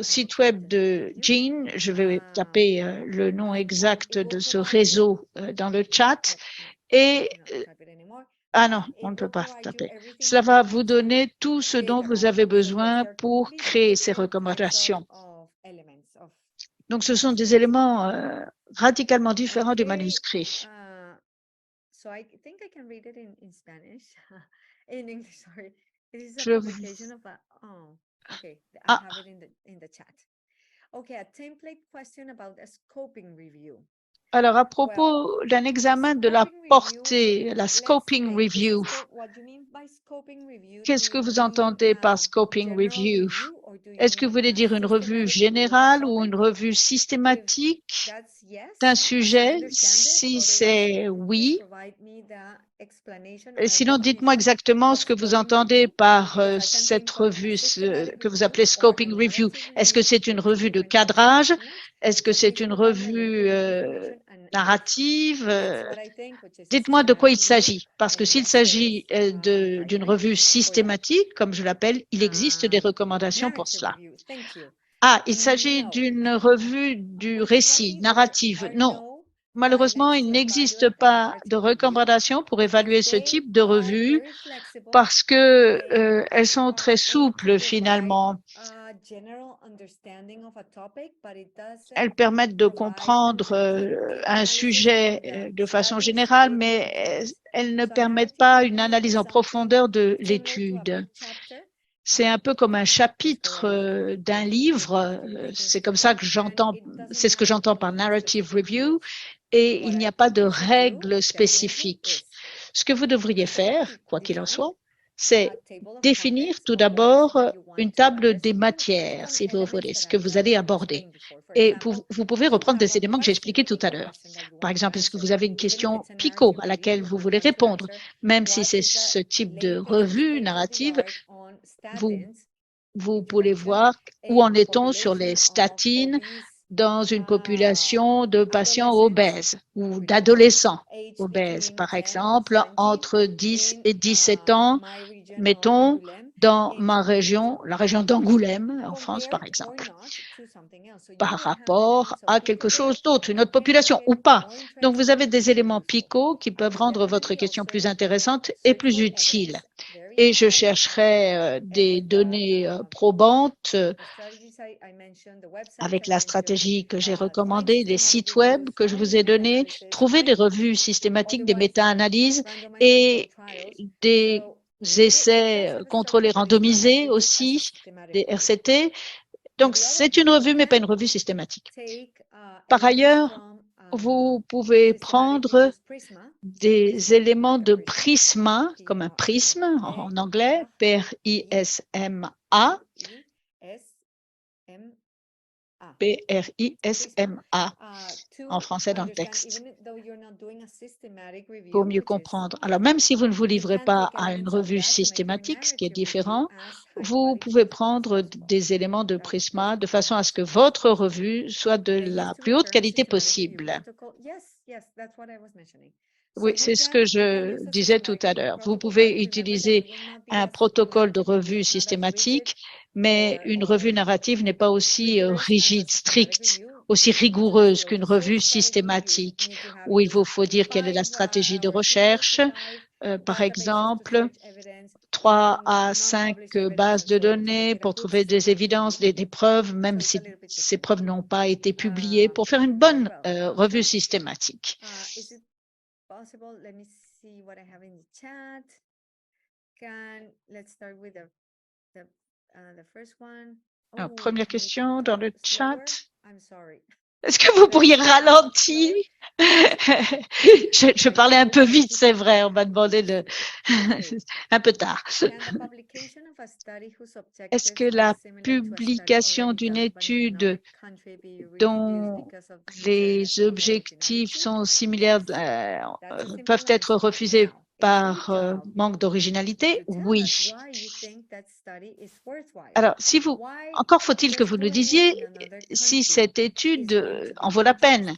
site web de Jean. Je vais taper le nom exact de ce réseau dans le chat. Et ah non, on ne peut pas taper. Cela va vous donner tout ce dont vous avez besoin pour créer ces recommandations. Donc, ce sont des éléments radicalement différents du manuscrit. Alors, à propos d'un examen de la portée, la scoping review, qu'est-ce que vous entendez par scoping review? Est-ce que vous voulez dire une revue générale ou une revue systématique d'un sujet? Si c'est oui, sinon dites-moi exactement ce que vous entendez par cette revue que vous appelez scoping review. Est-ce que c'est une revue de cadrage? Est-ce que c'est une revue narrative? Dites-moi de quoi il s'agit, parce que s'il s'agit d'une revue systématique, comme je l'appelle, il existe des recommandations pour cela. Ah, il s'agit d'une revue du récit, narrative. Non, malheureusement, il n'existe pas de recommandations pour évaluer ce type de revue parce que elles sont très souples finalement. Elles permettent de comprendre un sujet de façon générale, mais elles ne permettent pas une analyse en profondeur de l'étude. C'est un peu comme un chapitre d'un livre. C'est comme ça que j'entends, c'est ce que j'entends par narrative review, et il n'y a pas de règles spécifiques. Ce que vous devriez faire, quoi qu'il en soit, c'est définir tout d'abord une table des matières, si vous voulez, ce que vous allez aborder. Et vous pouvez reprendre des éléments que j'ai expliqués tout à l'heure. Par exemple, est-ce que vous avez une question PICO à laquelle vous voulez répondre? Même si c'est ce type de revue narrative, vous pouvez voir où en est-on sur les statines dans une population de patients obèses ou d'adolescents obèses, par exemple, entre 10 et 17 ans, mettons, dans ma région, la région d'Angoulême, en France, par exemple, par rapport à quelque chose d'autre, une autre population ou pas. Donc, vous avez des éléments picots qui peuvent rendre votre question plus intéressante et plus utile. Et je chercherai des données probantes avec la stratégie que j'ai recommandée, les sites web que je vous ai donnés, trouver des revues systématiques, des méta-analyses et des essais contrôlés randomisés aussi, des RCT. Donc, c'est une revue, mais pas une revue systématique. Par ailleurs, vous pouvez prendre des éléments de prisma, comme un prisme en anglais, P-R-I-S-M-A, P-R-I-S-M-A, en français dans le texte, pour mieux comprendre. Alors, même si vous ne vous livrez pas à une revue systématique, ce qui est différent, vous pouvez prendre des éléments de Prisma de façon à ce que votre revue soit de la plus haute qualité possible. Oui, c'est ce que je disais tout à l'heure. Vous pouvez utiliser un protocole de revue systématique, mais une revue narrative n'est pas aussi rigide, stricte, aussi rigoureuse qu'une revue systématique, où il vous faut dire quelle est la stratégie de recherche. Par exemple, 3 à 5 bases de données pour trouver des évidences, des preuves, même si ces preuves n'ont pas été publiées, pour faire une bonne revue systématique. Possible. Let me see what I have in the chat. Let's start with the first one. Alors, première question dans le chat. I'm sorry. Est-ce que vous pourriez ralentir? Je parlais un peu vite, c'est vrai. On m'a demandé un peu tard. Est-ce que la publication d'une étude dont les objectifs sont similaires peuvent être refusés par manque d'originalité? Oui. Alors, encore faut-il que vous nous disiez si cette étude en vaut la peine.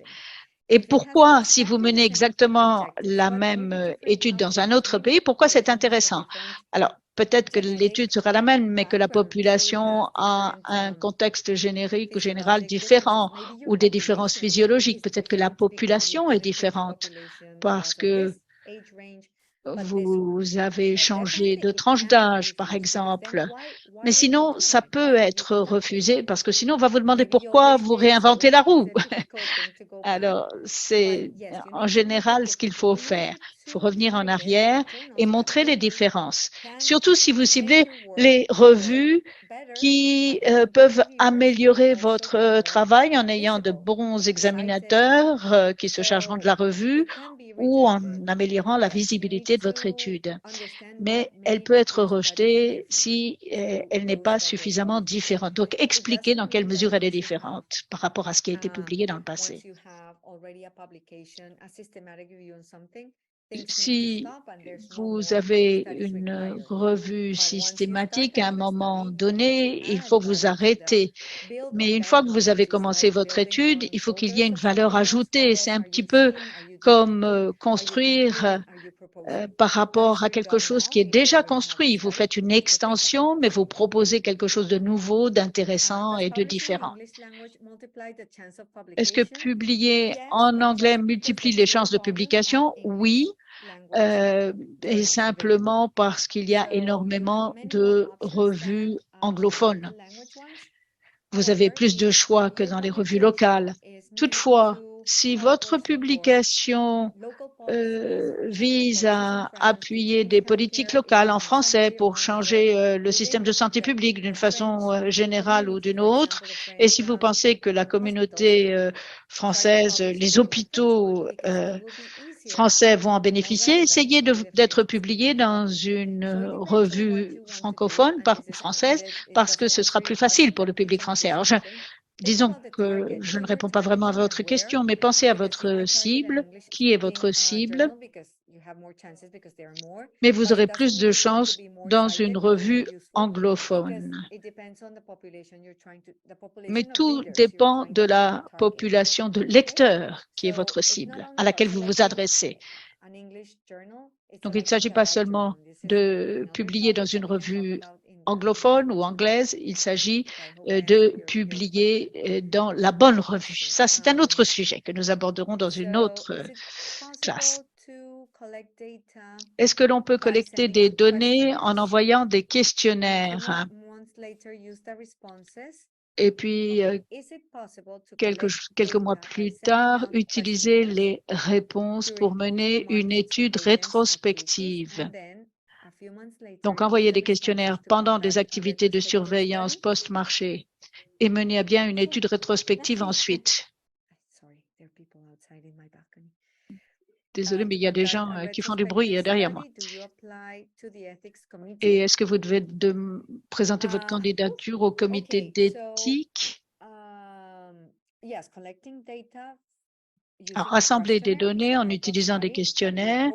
Et pourquoi, si vous menez exactement la même étude dans un autre pays, pourquoi c'est intéressant? Alors, peut-être que l'étude sera la même, mais que la population a un contexte générique ou général différent ou des différences physiologiques. Peut-être que la population est différente parce que vous avez changé de tranche d'âge, par exemple. Mais sinon, ça peut être refusé parce que sinon, on va vous demander pourquoi vous réinventez la roue. Alors, c'est en général ce qu'il faut faire. Il faut revenir en arrière et montrer les différences. Surtout si vous ciblez les revues qui peuvent améliorer votre travail en ayant de bons examinateurs qui se chargeront de la revue ou en améliorant la visibilité de votre étude. Mais elle peut être rejetée si elle n'est pas suffisamment différente. Donc, expliquez dans quelle mesure elle est différente par rapport à ce qui a été publié dans le passé. Si vous avez une revue systématique, à un moment donné, il faut vous arrêter. Mais une fois que vous avez commencé votre étude, il faut qu'il y ait une valeur ajoutée. C'est un petit peu comme construire par rapport à quelque chose qui est déjà construit. Vous faites une extension, mais vous proposez quelque chose de nouveau, d'intéressant et de différent. Est-ce que publier en anglais multiplie les chances de publication? Oui. Et simplement parce qu'il y a énormément de revues anglophones. Vous avez plus de choix que dans les revues locales. Toutefois, si votre publication vise à appuyer des politiques locales en français pour changer le système de santé publique d'une façon générale ou d'une autre, et si vous pensez que la communauté française, les hôpitaux français vont en bénéficier. Essayez d'être publié dans une revue francophone, française, parce que ce sera plus facile pour le public français. Alors, disons que je ne réponds pas vraiment à votre question, mais pensez à votre cible. Qui est votre cible? Mais vous aurez plus de chances dans une revue anglophone. Mais tout dépend de la population de lecteurs qui est votre cible, à laquelle vous vous adressez. Donc, il ne s'agit pas seulement de publier dans une revue anglophone ou anglaise, il s'agit de publier dans la bonne revue. Ça, c'est un autre sujet que nous aborderons dans une autre classe. Est-ce que l'on peut collecter des données en envoyant des questionnaires? Et puis, quelques mois plus tard, utiliser les réponses pour mener une étude rétrospective. Donc, envoyer des questionnaires pendant des activités de surveillance post-marché et mener à bien une étude rétrospective ensuite. Désolé, mais il y a des gens qui font du bruit derrière moi. Et est-ce que vous devez présenter votre candidature au comité d'éthique? Alors, rassembler des données en utilisant des questionnaires,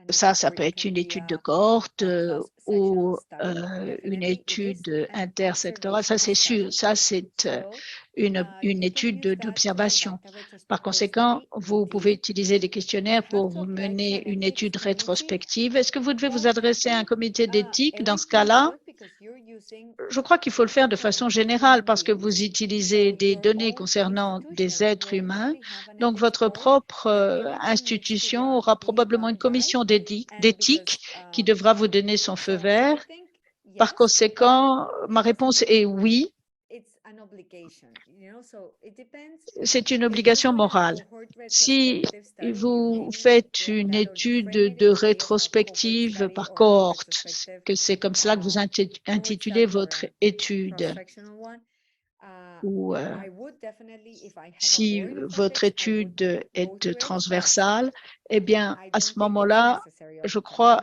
ça peut être une étude de cohorte ou une étude intersectorale, ça c'est sûr, ça c'est une étude d'observation. Par conséquent, vous pouvez utiliser des questionnaires pour mener une étude rétrospective. Est-ce que vous devez vous adresser à un comité d'éthique dans ce cas-là? Je crois qu'il faut le faire de façon générale parce que vous utilisez des données concernant des êtres humains. Donc, votre propre institution aura probablement une commission d'éthique qui devra vous donner son feu vert. Par conséquent, ma réponse est oui. C'est une obligation morale. Si vous faites une étude de rétrospective par cohorte, que c'est comme cela que vous intitulez votre étude, ou si votre étude est transversale, eh bien, à ce moment-là, je crois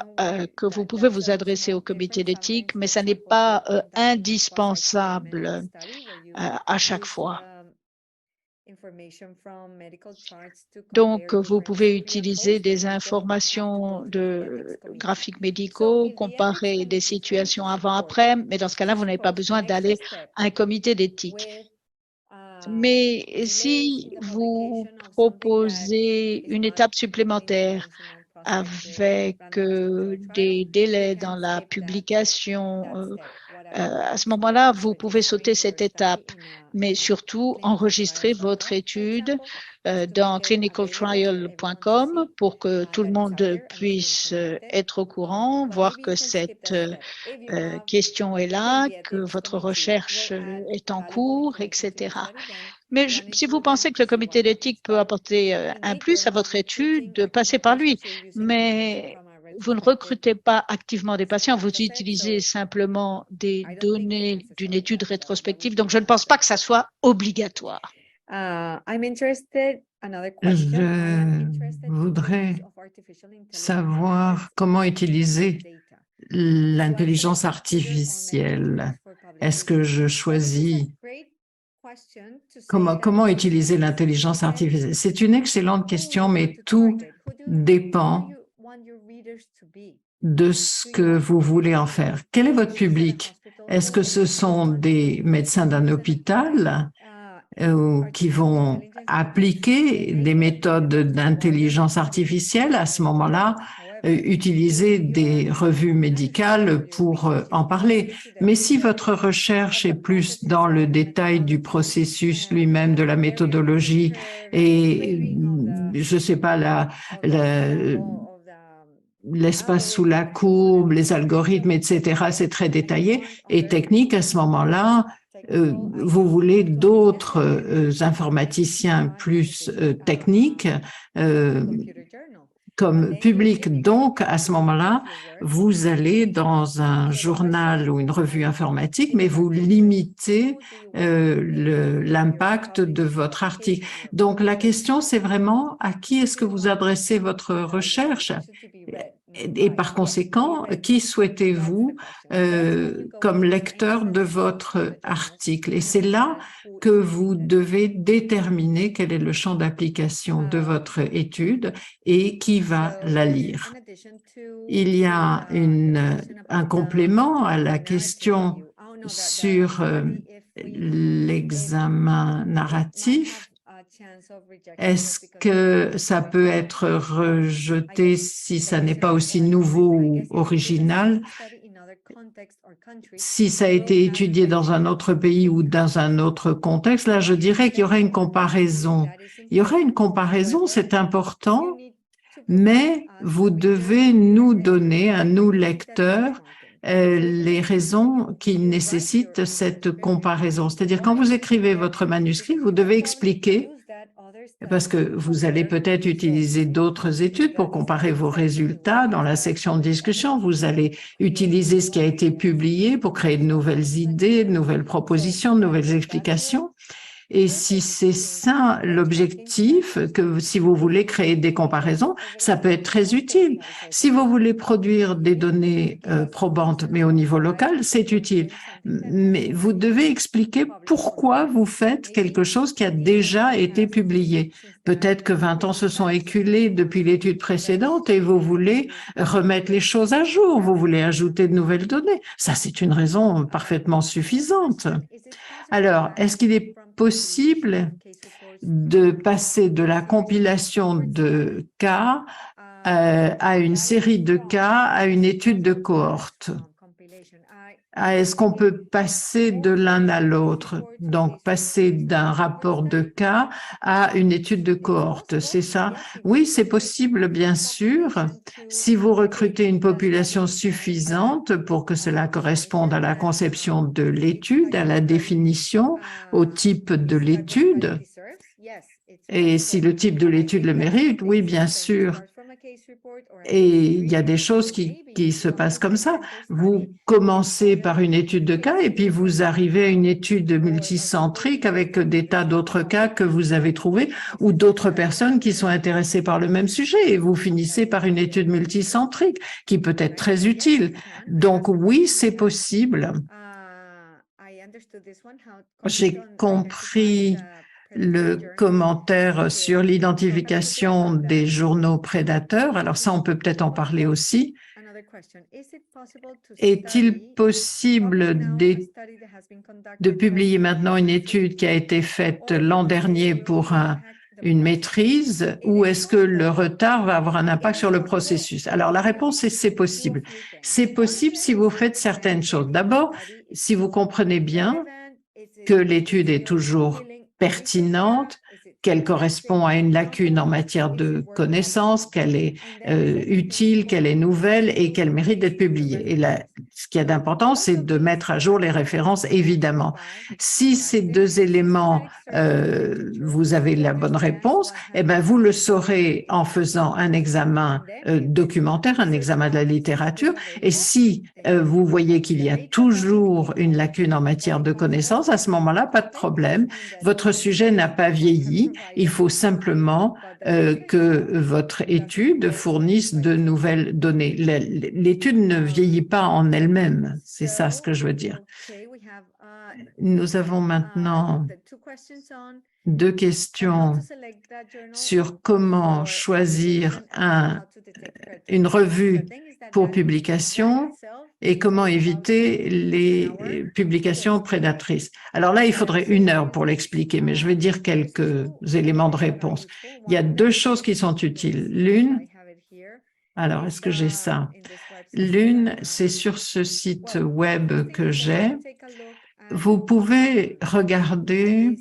que vous pouvez vous adresser au comité d'éthique, mais ça n'est pas indispensable à chaque fois. Donc, vous pouvez utiliser des informations de graphiques médicaux, comparer des situations avant-après, mais dans ce cas-là, vous n'avez pas besoin d'aller à un comité d'éthique. Mais si vous proposez une étape supplémentaire avec des délais dans la publication, à ce moment-là, vous pouvez sauter cette étape, mais surtout enregistrer votre étude dans clinicaltrial.com pour que tout le monde puisse être au courant, voir que cette question est là, que votre recherche est en cours, etc. Mais si vous pensez que le comité d'éthique peut apporter un plus à votre étude, passez par lui. Mais vous ne recrutez pas activement des patients, vous utilisez simplement des données d'une étude rétrospective. Donc, je ne pense pas que ça soit obligatoire. Je voudrais savoir comment utiliser l'intelligence artificielle. Est-ce que je choisis comment utiliser l'intelligence artificielle? C'est une excellente question, mais tout dépend de ce que vous voulez en faire. Quel est votre public? Est-ce que ce sont des médecins d'un hôpital qui vont appliquer des méthodes d'intelligence artificielle? À ce moment-là, utiliser des revues médicales pour en parler. Mais si votre recherche est plus dans le détail du processus lui-même, de la méthodologie et, je sais pas, l'espace sous la courbe, les algorithmes, etc., c'est très détaillé et technique, à ce moment-là, vous voulez d'autres informaticiens plus techniques comme public. Donc, à ce moment-là, vous allez dans un journal ou une revue informatique, mais vous limitez l'impact de votre article. Donc, la question, c'est vraiment à qui est-ce que vous adressez votre recherche? Et par conséquent, qui souhaitez-vous comme lecteur de votre article? Et c'est là que vous devez déterminer quel est le champ d'application de votre étude et qui va la lire. Il y a un complément à la question sur l'examen narratif. Est-ce que ça peut être rejeté si ça n'est pas aussi nouveau ou original? Si ça a été étudié dans un autre pays ou dans un autre contexte, là, je dirais qu'il y aurait une comparaison. Il y aurait une comparaison, c'est important, mais vous devez nous donner, à nous lecteurs, les raisons qui nécessitent cette comparaison. C'est-à-dire, quand vous écrivez votre manuscrit, vous devez expliquer, parce que vous allez peut-être utiliser d'autres études pour comparer vos résultats dans la section de discussion. Vous allez utiliser ce qui a été publié pour créer de nouvelles idées, de nouvelles propositions, de nouvelles explications. Et si c'est ça l'objectif, que si vous voulez créer des comparaisons, ça peut être très utile. Si vous voulez produire des données probantes, mais au niveau local, c'est utile. Mais vous devez expliquer pourquoi vous faites quelque chose qui a déjà été publié. Peut-être que 20 ans se sont écoulés depuis l'étude précédente et vous voulez remettre les choses à jour, vous voulez ajouter de nouvelles données. Ça, c'est une raison parfaitement suffisante. Alors, est-ce qu'il est possible de passer de la compilation de cas à une série de cas, à une étude de cohorte? Est-ce qu'on peut passer de l'un à l'autre? Donc, passer d'un rapport de cas à une étude de cohorte, c'est ça? Oui, c'est possible, bien sûr. Si vous recrutez une population suffisante pour que cela corresponde à la conception de l'étude, à la définition, au type de l'étude, et si le type de l'étude le mérite, oui, bien sûr. Et il y a des choses qui se passent comme ça. Vous commencez par une étude de cas et puis vous arrivez à une étude multicentrique avec des tas d'autres cas que vous avez trouvés ou d'autres personnes qui sont intéressées par le même sujet et vous finissez par une étude multicentrique qui peut être très utile. Donc oui, c'est possible. J'ai compris le commentaire sur l'identification des journaux prédateurs. Alors ça, on peut peut-être en parler aussi. Est-il possible de publier maintenant une étude qui a été faite l'an dernier pour une maîtrise ou est-ce que le retard va avoir un impact sur le processus? Alors la réponse est c'est possible. C'est possible si vous faites certaines choses. D'abord, si vous comprenez bien que l'étude est toujours pertinente, qu'elle correspond à une lacune en matière de connaissances, qu'elle est utile, qu'elle est nouvelle et qu'elle mérite d'être publiée. Et là, ce qu'il y a d'important, c'est de mettre à jour les références, évidemment. Si ces deux éléments, vous avez la bonne réponse, eh ben, vous le saurez en faisant un examen documentaire, un examen de la littérature. Et si vous voyez qu'il y a toujours une lacune en matière de connaissances, à ce moment-là, pas de problème. Votre sujet n'a pas vieilli. Il faut simplement que votre étude fournisse de nouvelles données. L'étude ne vieillit pas en elle-même. C'est ça ce que je veux dire. Nous avons maintenant 2 questions sur comment choisir une revue pour publication et comment éviter les publications prédatrices. Alors là, il faudrait 1 heure pour l'expliquer, mais je vais dire quelques éléments de réponse. Il y a 2 choses qui sont utiles. L'une, alors est-ce que j'ai ça? L'une, c'est sur ce site web que j'ai. Vous pouvez regarder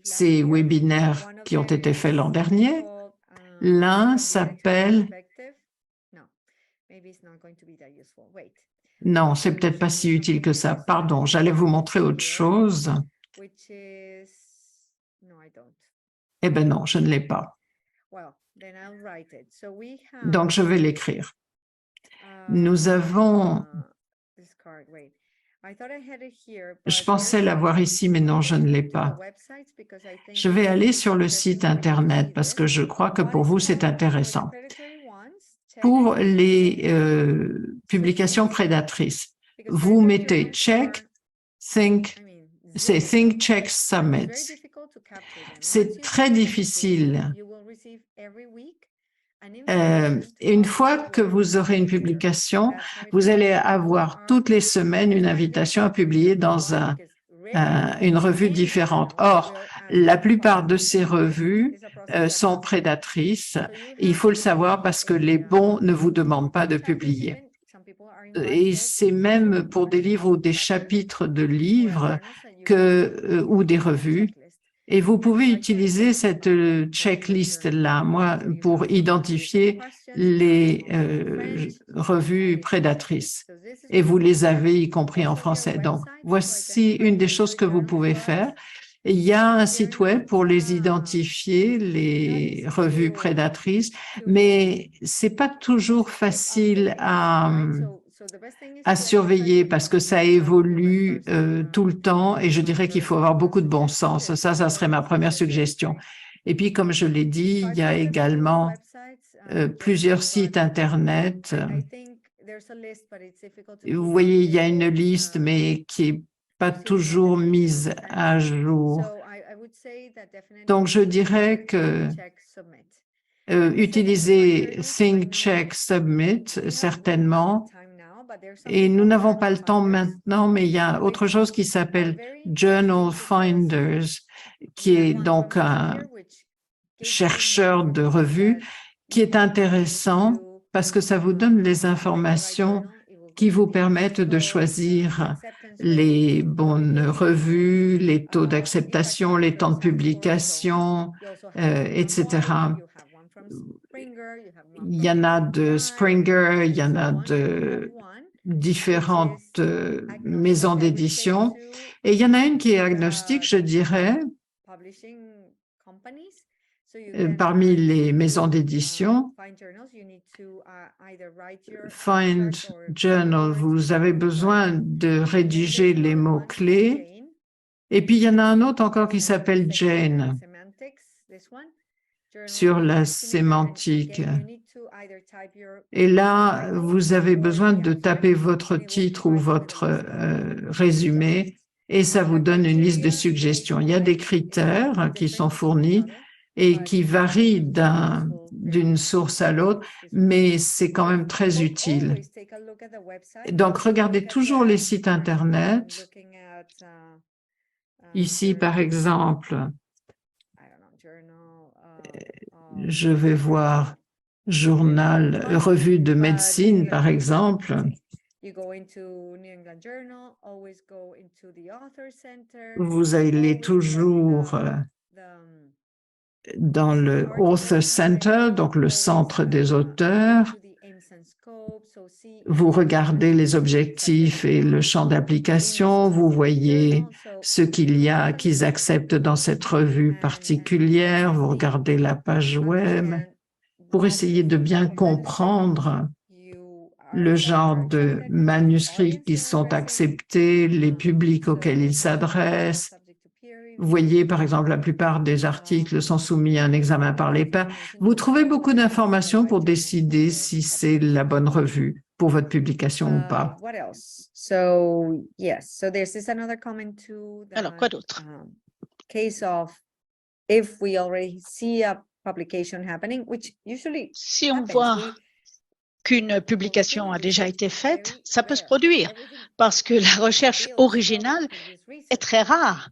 ces webinaires qui ont été faits l'an dernier. L'un s'appelle... Non, c'est peut-être pas si utile que ça. Pardon, j'allais vous montrer autre chose. Eh bien non, je ne l'ai pas. Well, then I'll write it. So we Donc, je vais l'écrire. Nous have, avons, this card. Wait. I thought I had it here, je but pensais there's l'avoir some ici, mais non, je ne l'ai to the pas. websites because I think Je this vais is aller sur le interesting site for you to Internet see parce que this. je crois que One pour is vous, c'est called, for the intéressant. predatory ones, check Pour les publications submit, prédatrices, because vous predatory mettez ones check, are, think, I mean, c'est zero. think, check, It's very submit. difficult to capture them. Once C'est you très submit, difficile. you will receive every week an invitation to Une publish fois que your vous aurez une picture. publication, That's how it vous allez works. People avoir are toutes les semaines une invitation à publier dans une revue différente. Or, la plupart de ces revues sont prédatrices. Il faut le savoir parce que les bons ne vous demandent pas de publier. Et c'est même pour des livres ou des chapitres de livres ou des revues. Et vous pouvez utiliser cette checklist-là, moi, pour identifier les revues prédatrices. Et vous les avez y compris en français. Donc, voici une des choses que vous pouvez faire. Il y a un site web pour les identifier, les revues prédatrices, mais c'est pas toujours facile à surveiller parce que ça évolue tout le temps et je dirais qu'il faut avoir beaucoup de bon sens. Ça serait ma première suggestion. Et puis, comme je l'ai dit, il y a également plusieurs sites Internet. Vous voyez, il y a une liste, mais qui n'est pas toujours mise à jour. Donc, je dirais que utiliser Think, Check, Submit, certainement. Et nous n'avons pas le temps maintenant, mais il y a autre chose qui s'appelle Journal Finders, qui est donc un chercheur de revues, qui est intéressant parce que ça vous donne les informations qui vous permettent de choisir les bonnes revues, les taux d'acceptation, les temps de publication, etc. Il y en a de Springer, il y en a de différentes maisons d'édition. Et il y en a une qui est agnostique, je dirais, parmi les maisons d'édition. Find Journal, vous avez besoin de rédiger les mots-clés. Et puis, il y en a un autre encore qui s'appelle Jane, sur la sémantique. Et là, vous avez besoin de taper votre titre ou votre résumé et ça vous donne une liste de suggestions. Il y a des critères qui sont fournis et qui varient d'une source à l'autre, mais c'est quand même très utile. Donc, regardez toujours les sites Internet. Ici, par exemple, je vais voir journal, revue de médecine, par exemple. Vous allez toujours dans le Author Center, donc le centre des auteurs. Vous regardez les objectifs et le champ d'application. Vous voyez ce qu'il y a qu'ils acceptent dans cette revue particulière. Vous regardez la page web pour essayer de bien comprendre le genre de manuscrits qui sont acceptés, les publics auxquels ils s'adressent. Vous voyez, par exemple, la plupart des articles sont soumis à un examen par les pairs. Vous trouvez beaucoup d'informations pour décider si c'est la bonne revue pour votre publication ou pas. Alors, quoi d'autre? Si on voit qu'une publication a déjà été faite, ça peut se produire parce que la recherche originale est très rare.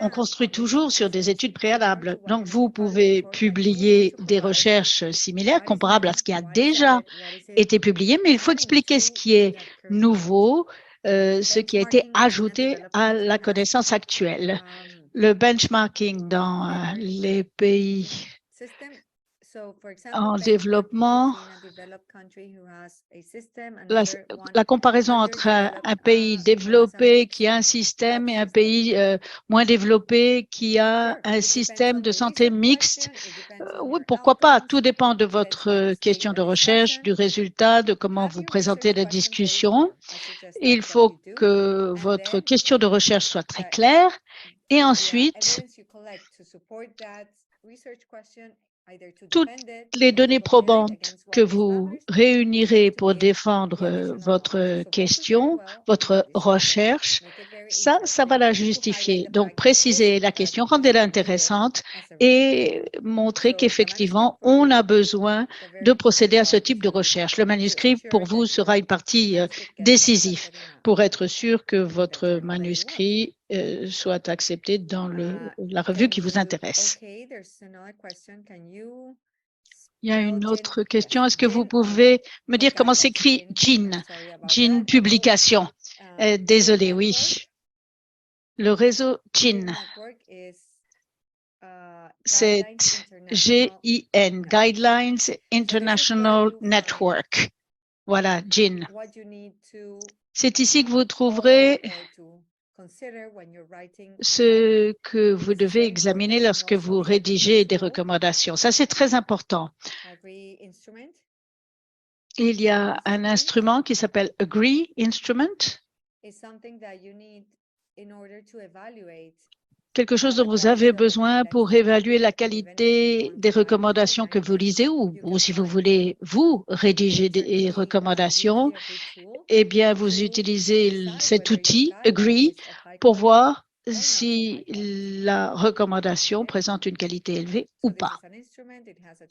On construit toujours sur des études préalables. Donc, vous pouvez publier des recherches similaires, comparables à ce qui a déjà été publié, mais il faut expliquer ce qui est nouveau, ce qui a été ajouté à la connaissance actuelle. Le benchmarking dans les pays en développement, la comparaison entre un pays développé qui a un système et un pays moins développé qui a un système de santé mixte, oui, pourquoi pas? Tout dépend de votre question de recherche, du résultat, de comment vous présentez la discussion. Il faut que votre question de recherche soit très claire et ensuite, toutes les données probantes que vous réunirez pour défendre votre question, votre recherche, ça va la justifier. Donc, précisez la question, rendez-la intéressante et montrez qu'effectivement, on a besoin de procéder à ce type de recherche. Le manuscrit, pour vous, sera une partie décisive pour être sûr que votre manuscrit soit accepté dans la revue qui vous intéresse. Il y a une autre question. Est-ce que vous pouvez me dire comment s'écrit JIN? JIN Publication. Désolé, oui. Le réseau JIN. C'est GIN, Guidelines International Network. Voilà, JIN. C'est ici que vous trouverez ce que vous devez examiner lorsque vous rédigez des recommandations. Ça, c'est très important. Il y a un instrument qui s'appelle Agree Instrument. Quelque chose dont vous avez besoin pour évaluer la qualité des recommandations que vous lisez ou si vous voulez, vous rédiger des recommandations, eh bien, vous utilisez cet outil, Agree, pour voir si la recommandation présente une qualité élevée ou pas.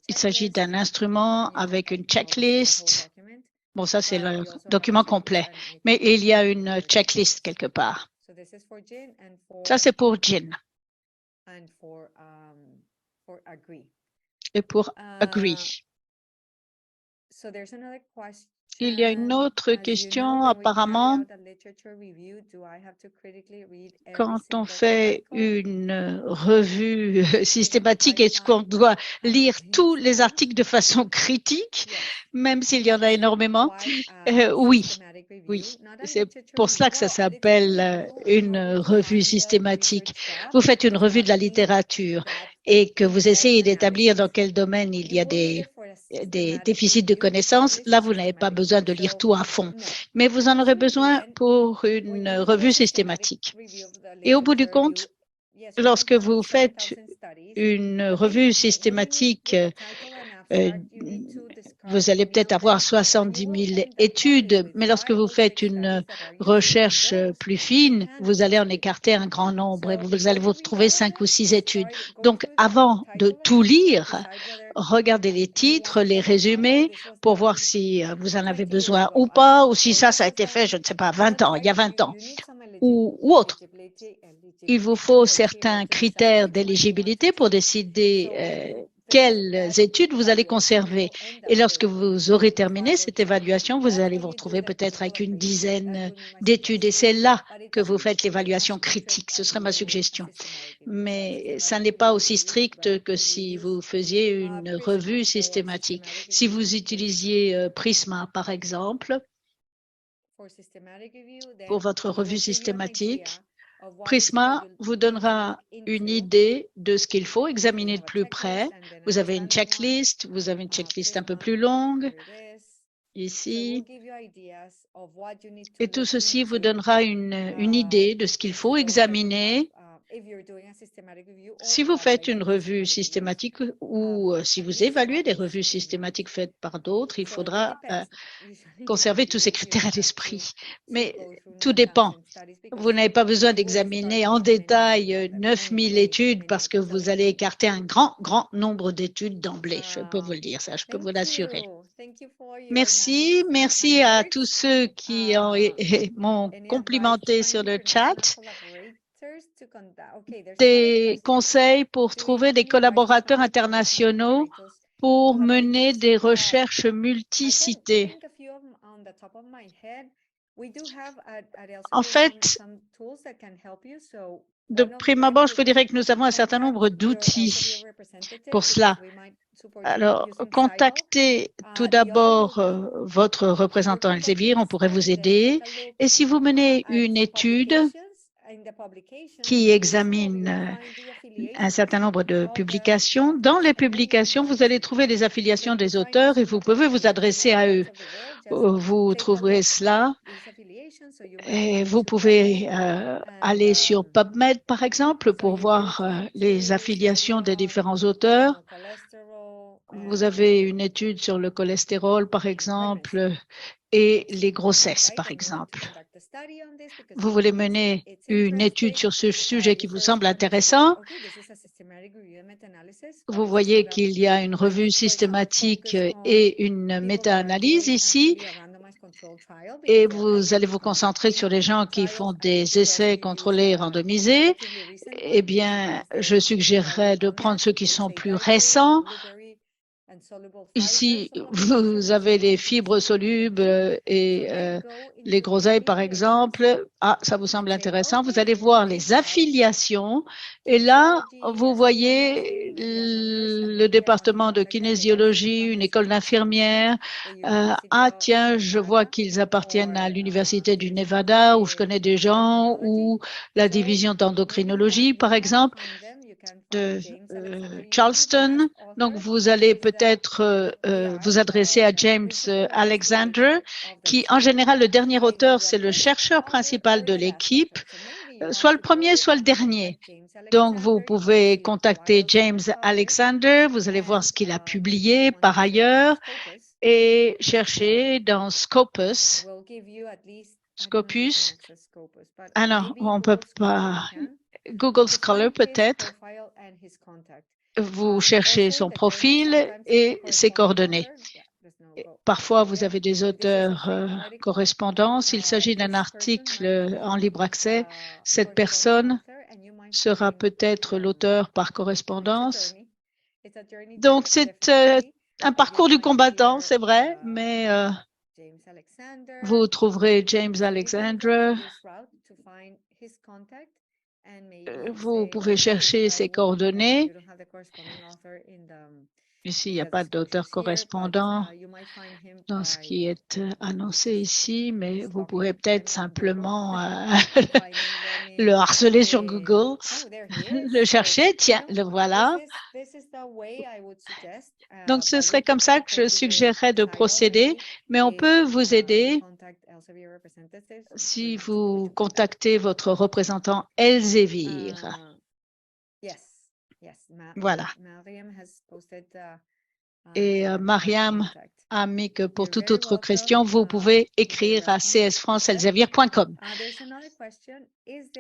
Il s'agit d'un instrument avec une checklist. Bon, ça, c'est le document complet, mais il y a une checklist quelque part. Ça, c'est pour JIN. Et pour Agree. Il y a une autre question, apparemment, quand on fait une revue systématique, est-ce qu'on doit lire tous les articles de façon critique, même s'il y en a énormément? Oui, c'est pour cela que ça s'appelle une revue systématique. Vous faites une revue de la littérature et que vous essayez d'établir dans quel domaine il y a des déficits de connaissances, là, vous n'avez pas besoin de lire tout à fond, mais vous en aurez besoin pour une revue systématique. Et au bout du compte, lorsque vous faites une revue systématique, vous allez peut-être avoir 70 000 études, mais lorsque vous faites une recherche plus fine, vous allez en écarter un grand nombre et vous allez vous trouver 5 ou 6 études. Donc, avant de tout lire, regardez les titres, les résumés pour voir si vous en avez besoin ou pas, ou si ça a été fait, je ne sais pas, 20 ans, il y a 20 ans, ou autre. Il vous faut certains critères d'éligibilité pour décider quelles études vous allez conserver. Et lorsque vous aurez terminé cette évaluation, vous allez vous retrouver peut-être avec une dizaine d'études. Et c'est là que vous faites l'évaluation critique. Ce serait ma suggestion. Mais ça n'est pas aussi strict que si vous faisiez une revue systématique. Si vous utilisiez Prisma, par exemple, pour votre revue systématique, Prisma vous donnera une idée de ce qu'il faut examiner de plus près. Vous avez une checklist un peu plus longue, ici. Et tout ceci vous donnera une idée de ce qu'il faut examiner. Si vous faites une revue systématique ou si vous évaluez des revues systématiques faites par d'autres, il faudra conserver tous ces critères à l'esprit. Mais tout dépend. Vous n'avez pas besoin d'examiner en détail 9000 études parce que vous allez écarter un grand nombre d'études d'emblée. Je peux vous le dire, ça, je peux vous l'assurer. Merci à tous ceux qui m'ont complimenté sur le chat. Des conseils pour trouver des collaborateurs internationaux pour mener des recherches multi-citées. En fait, De prime abord, je vous dirais que nous avons un certain nombre d'outils pour cela. Alors, contactez tout d'abord votre représentant Elsevier, on pourrait vous aider. Et si vous menez une étude qui examine un certain nombre de publications, dans les publications, vous allez trouver les affiliations des auteurs et vous pouvez vous adresser à eux. Vous trouverez cela et vous pouvez aller sur PubMed, par exemple, pour voir les affiliations des différents auteurs. Vous avez une étude sur le cholestérol, par exemple, et les grossesses, par exemple. Vous voulez mener une étude sur ce sujet qui vous semble intéressant. Vous voyez qu'il y a une revue systématique et une méta-analyse ici. Et vous allez vous concentrer sur les gens qui font des essais contrôlés et randomisés. Eh bien, je suggérerais de prendre ceux qui sont plus récents. Ici, vous avez les fibres solubles et les groseilles, par exemple. Ah, ça vous semble intéressant. Vous allez voir les affiliations. Et là, vous voyez le département de kinésiologie, une école d'infirmières. Ah, tiens, je vois qu'ils appartiennent à l'Université du Nevada, où je connais des gens, ou la division d'endocrinologie, par exemple, de Charleston. Donc, vous allez peut-être vous adresser à James Alexander, qui, en général, le dernier auteur, c'est le chercheur principal de l'équipe, soit le premier, soit le dernier. Donc, vous pouvez contacter James Alexander, vous allez voir ce qu'il a publié par ailleurs et chercher dans Scopus. Ah non, on ne peut pas. Google Scholar peut-être. Vous cherchez son profil et ses coordonnées. Parfois, vous avez des auteurs correspondants. S'il s'agit d'un article en libre accès, cette personne sera peut-être l'auteur par correspondance. Donc, c'est un parcours du combattant, c'est vrai, mais vous trouverez James Alexander. Vous pouvez chercher ses coordonnées. Ici, il n'y a pas d'auteur correspondant dans ce qui est annoncé ici, mais vous pourrez peut-être simplement le harceler sur Google, le chercher. Tiens, le voilà. Donc, ce serait comme ça que je suggérerais de procéder, mais on peut vous aider si vous contactez votre représentant Elsevier. Voilà. Et Mariam a mis que pour toute autre question, vous pouvez écrire à csfranceelsevier.com.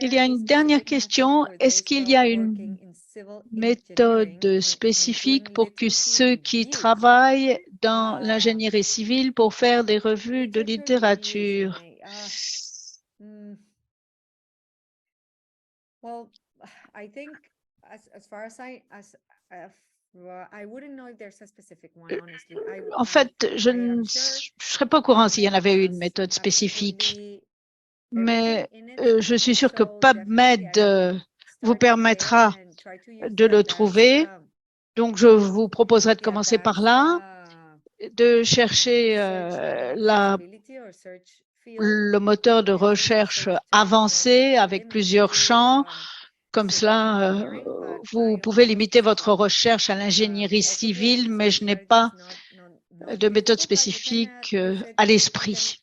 Il y a une dernière question. Est-ce qu'il y a une méthode spécifique pour que ceux qui travaillent dans l'ingénierie civile pour faire des revues de littérature? En fait, je ne serais pas au courant s'il y en avait une méthode spécifique, mais je suis sûre que PubMed vous permettra de le trouver. Donc, je vous proposerai de commencer par là, de chercher le moteur de recherche avancé avec plusieurs champs. Comme cela, vous pouvez limiter votre recherche à l'ingénierie civile, mais je n'ai pas de méthode spécifique à l'esprit.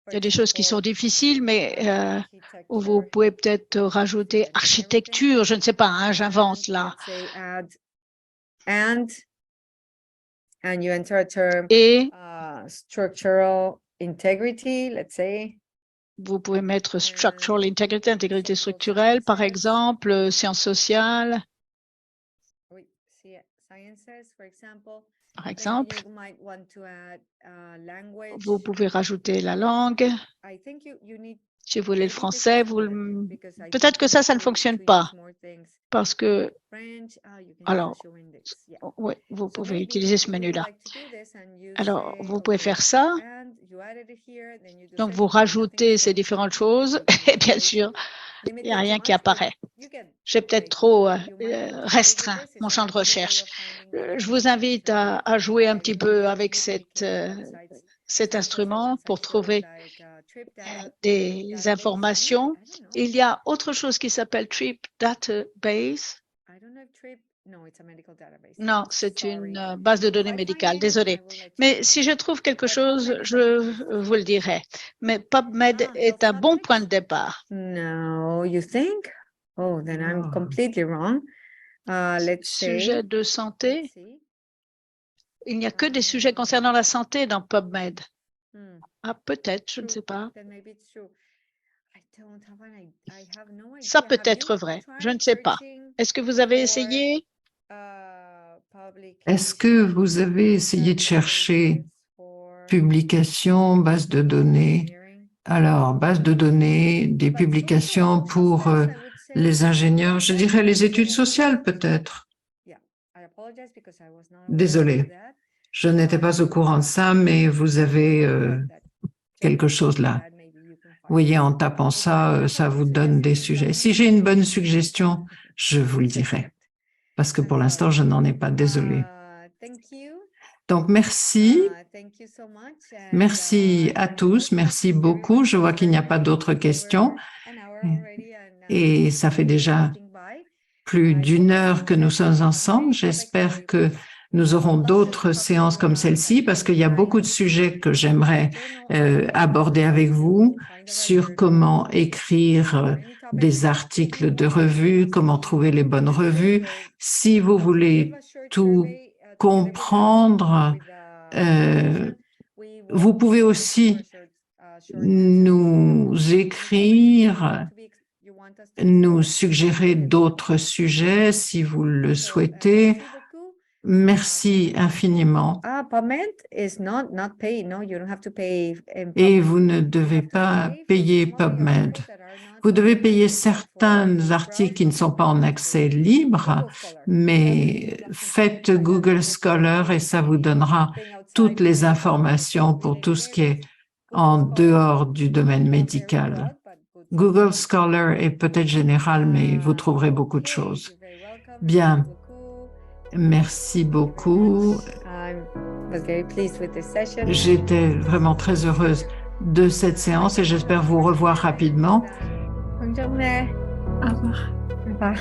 Il y a des choses qui sont difficiles, mais vous pouvez peut-être rajouter architecture, je ne sais pas, hein, j'invente là. Et structural integrity, let's say. Vous pouvez mettre structural integrity, intégrité structurelle, par exemple, sciences sociales. Par exemple, vous pouvez rajouter la langue. Si vous voulez le français, peut-être que ça ne fonctionne pas. Parce que, alors, oui, vous pouvez utiliser ce menu-là. Alors, vous pouvez faire ça Donc, vous rajoutez ces différentes choses et bien sûr, il n'y a rien qui apparaît. J'ai peut-être trop restreint mon champ de recherche. Je vous invite à jouer un petit peu avec cet instrument pour trouver des informations. Il y a autre chose qui s'appelle Trip Database. Non, c'est une base de données médicale, désolé. Mais si je trouve quelque chose, je vous le dirai. Mais PubMed est un bon point de départ. No, you think? Oh, then I'm completely wrong. Let's say. Sujet de santé. Il n'y a que des sujets concernant la santé dans PubMed. Ah, peut-être, je ne sais pas. Ça peut être vrai, je ne sais pas. Est-ce que vous avez essayé? Est-ce que vous avez essayé de chercher publications, base de données? Alors, base de données, des publications pour les ingénieurs, je dirais les études sociales peut-être. Désolée, je n'étais pas au courant de ça, mais vous avez quelque chose là. Vous voyez, en tapant ça, ça vous donne des sujets. Si j'ai une bonne suggestion, je vous le dirai. Parce que pour l'instant, je n'en ai pas, désolée. Donc, merci. Merci à tous. Merci beaucoup. Je vois qu'il n'y a pas d'autres questions. Et ça fait déjà plus d'1 heure que nous sommes ensemble. J'espère que nous aurons d'autres séances comme celle-ci parce qu'il y a beaucoup de sujets que j'aimerais aborder avec vous sur comment écrire des articles de revue, comment trouver les bonnes revues. Si vous voulez tout comprendre, vous pouvez aussi nous écrire, nous suggérer d'autres sujets si vous le souhaitez. Merci infiniment. Et vous ne devez pas payer PubMed. Vous devez payer certains articles qui ne sont pas en accès libre, mais faites Google Scholar et ça vous donnera toutes les informations pour tout ce qui est en dehors du domaine médical. Google Scholar est peut-être général, mais vous trouverez beaucoup de choses. Bien. Merci beaucoup. J'étais vraiment très heureuse de cette séance et j'espère vous revoir rapidement. Bonne journée. Au revoir. Au revoir.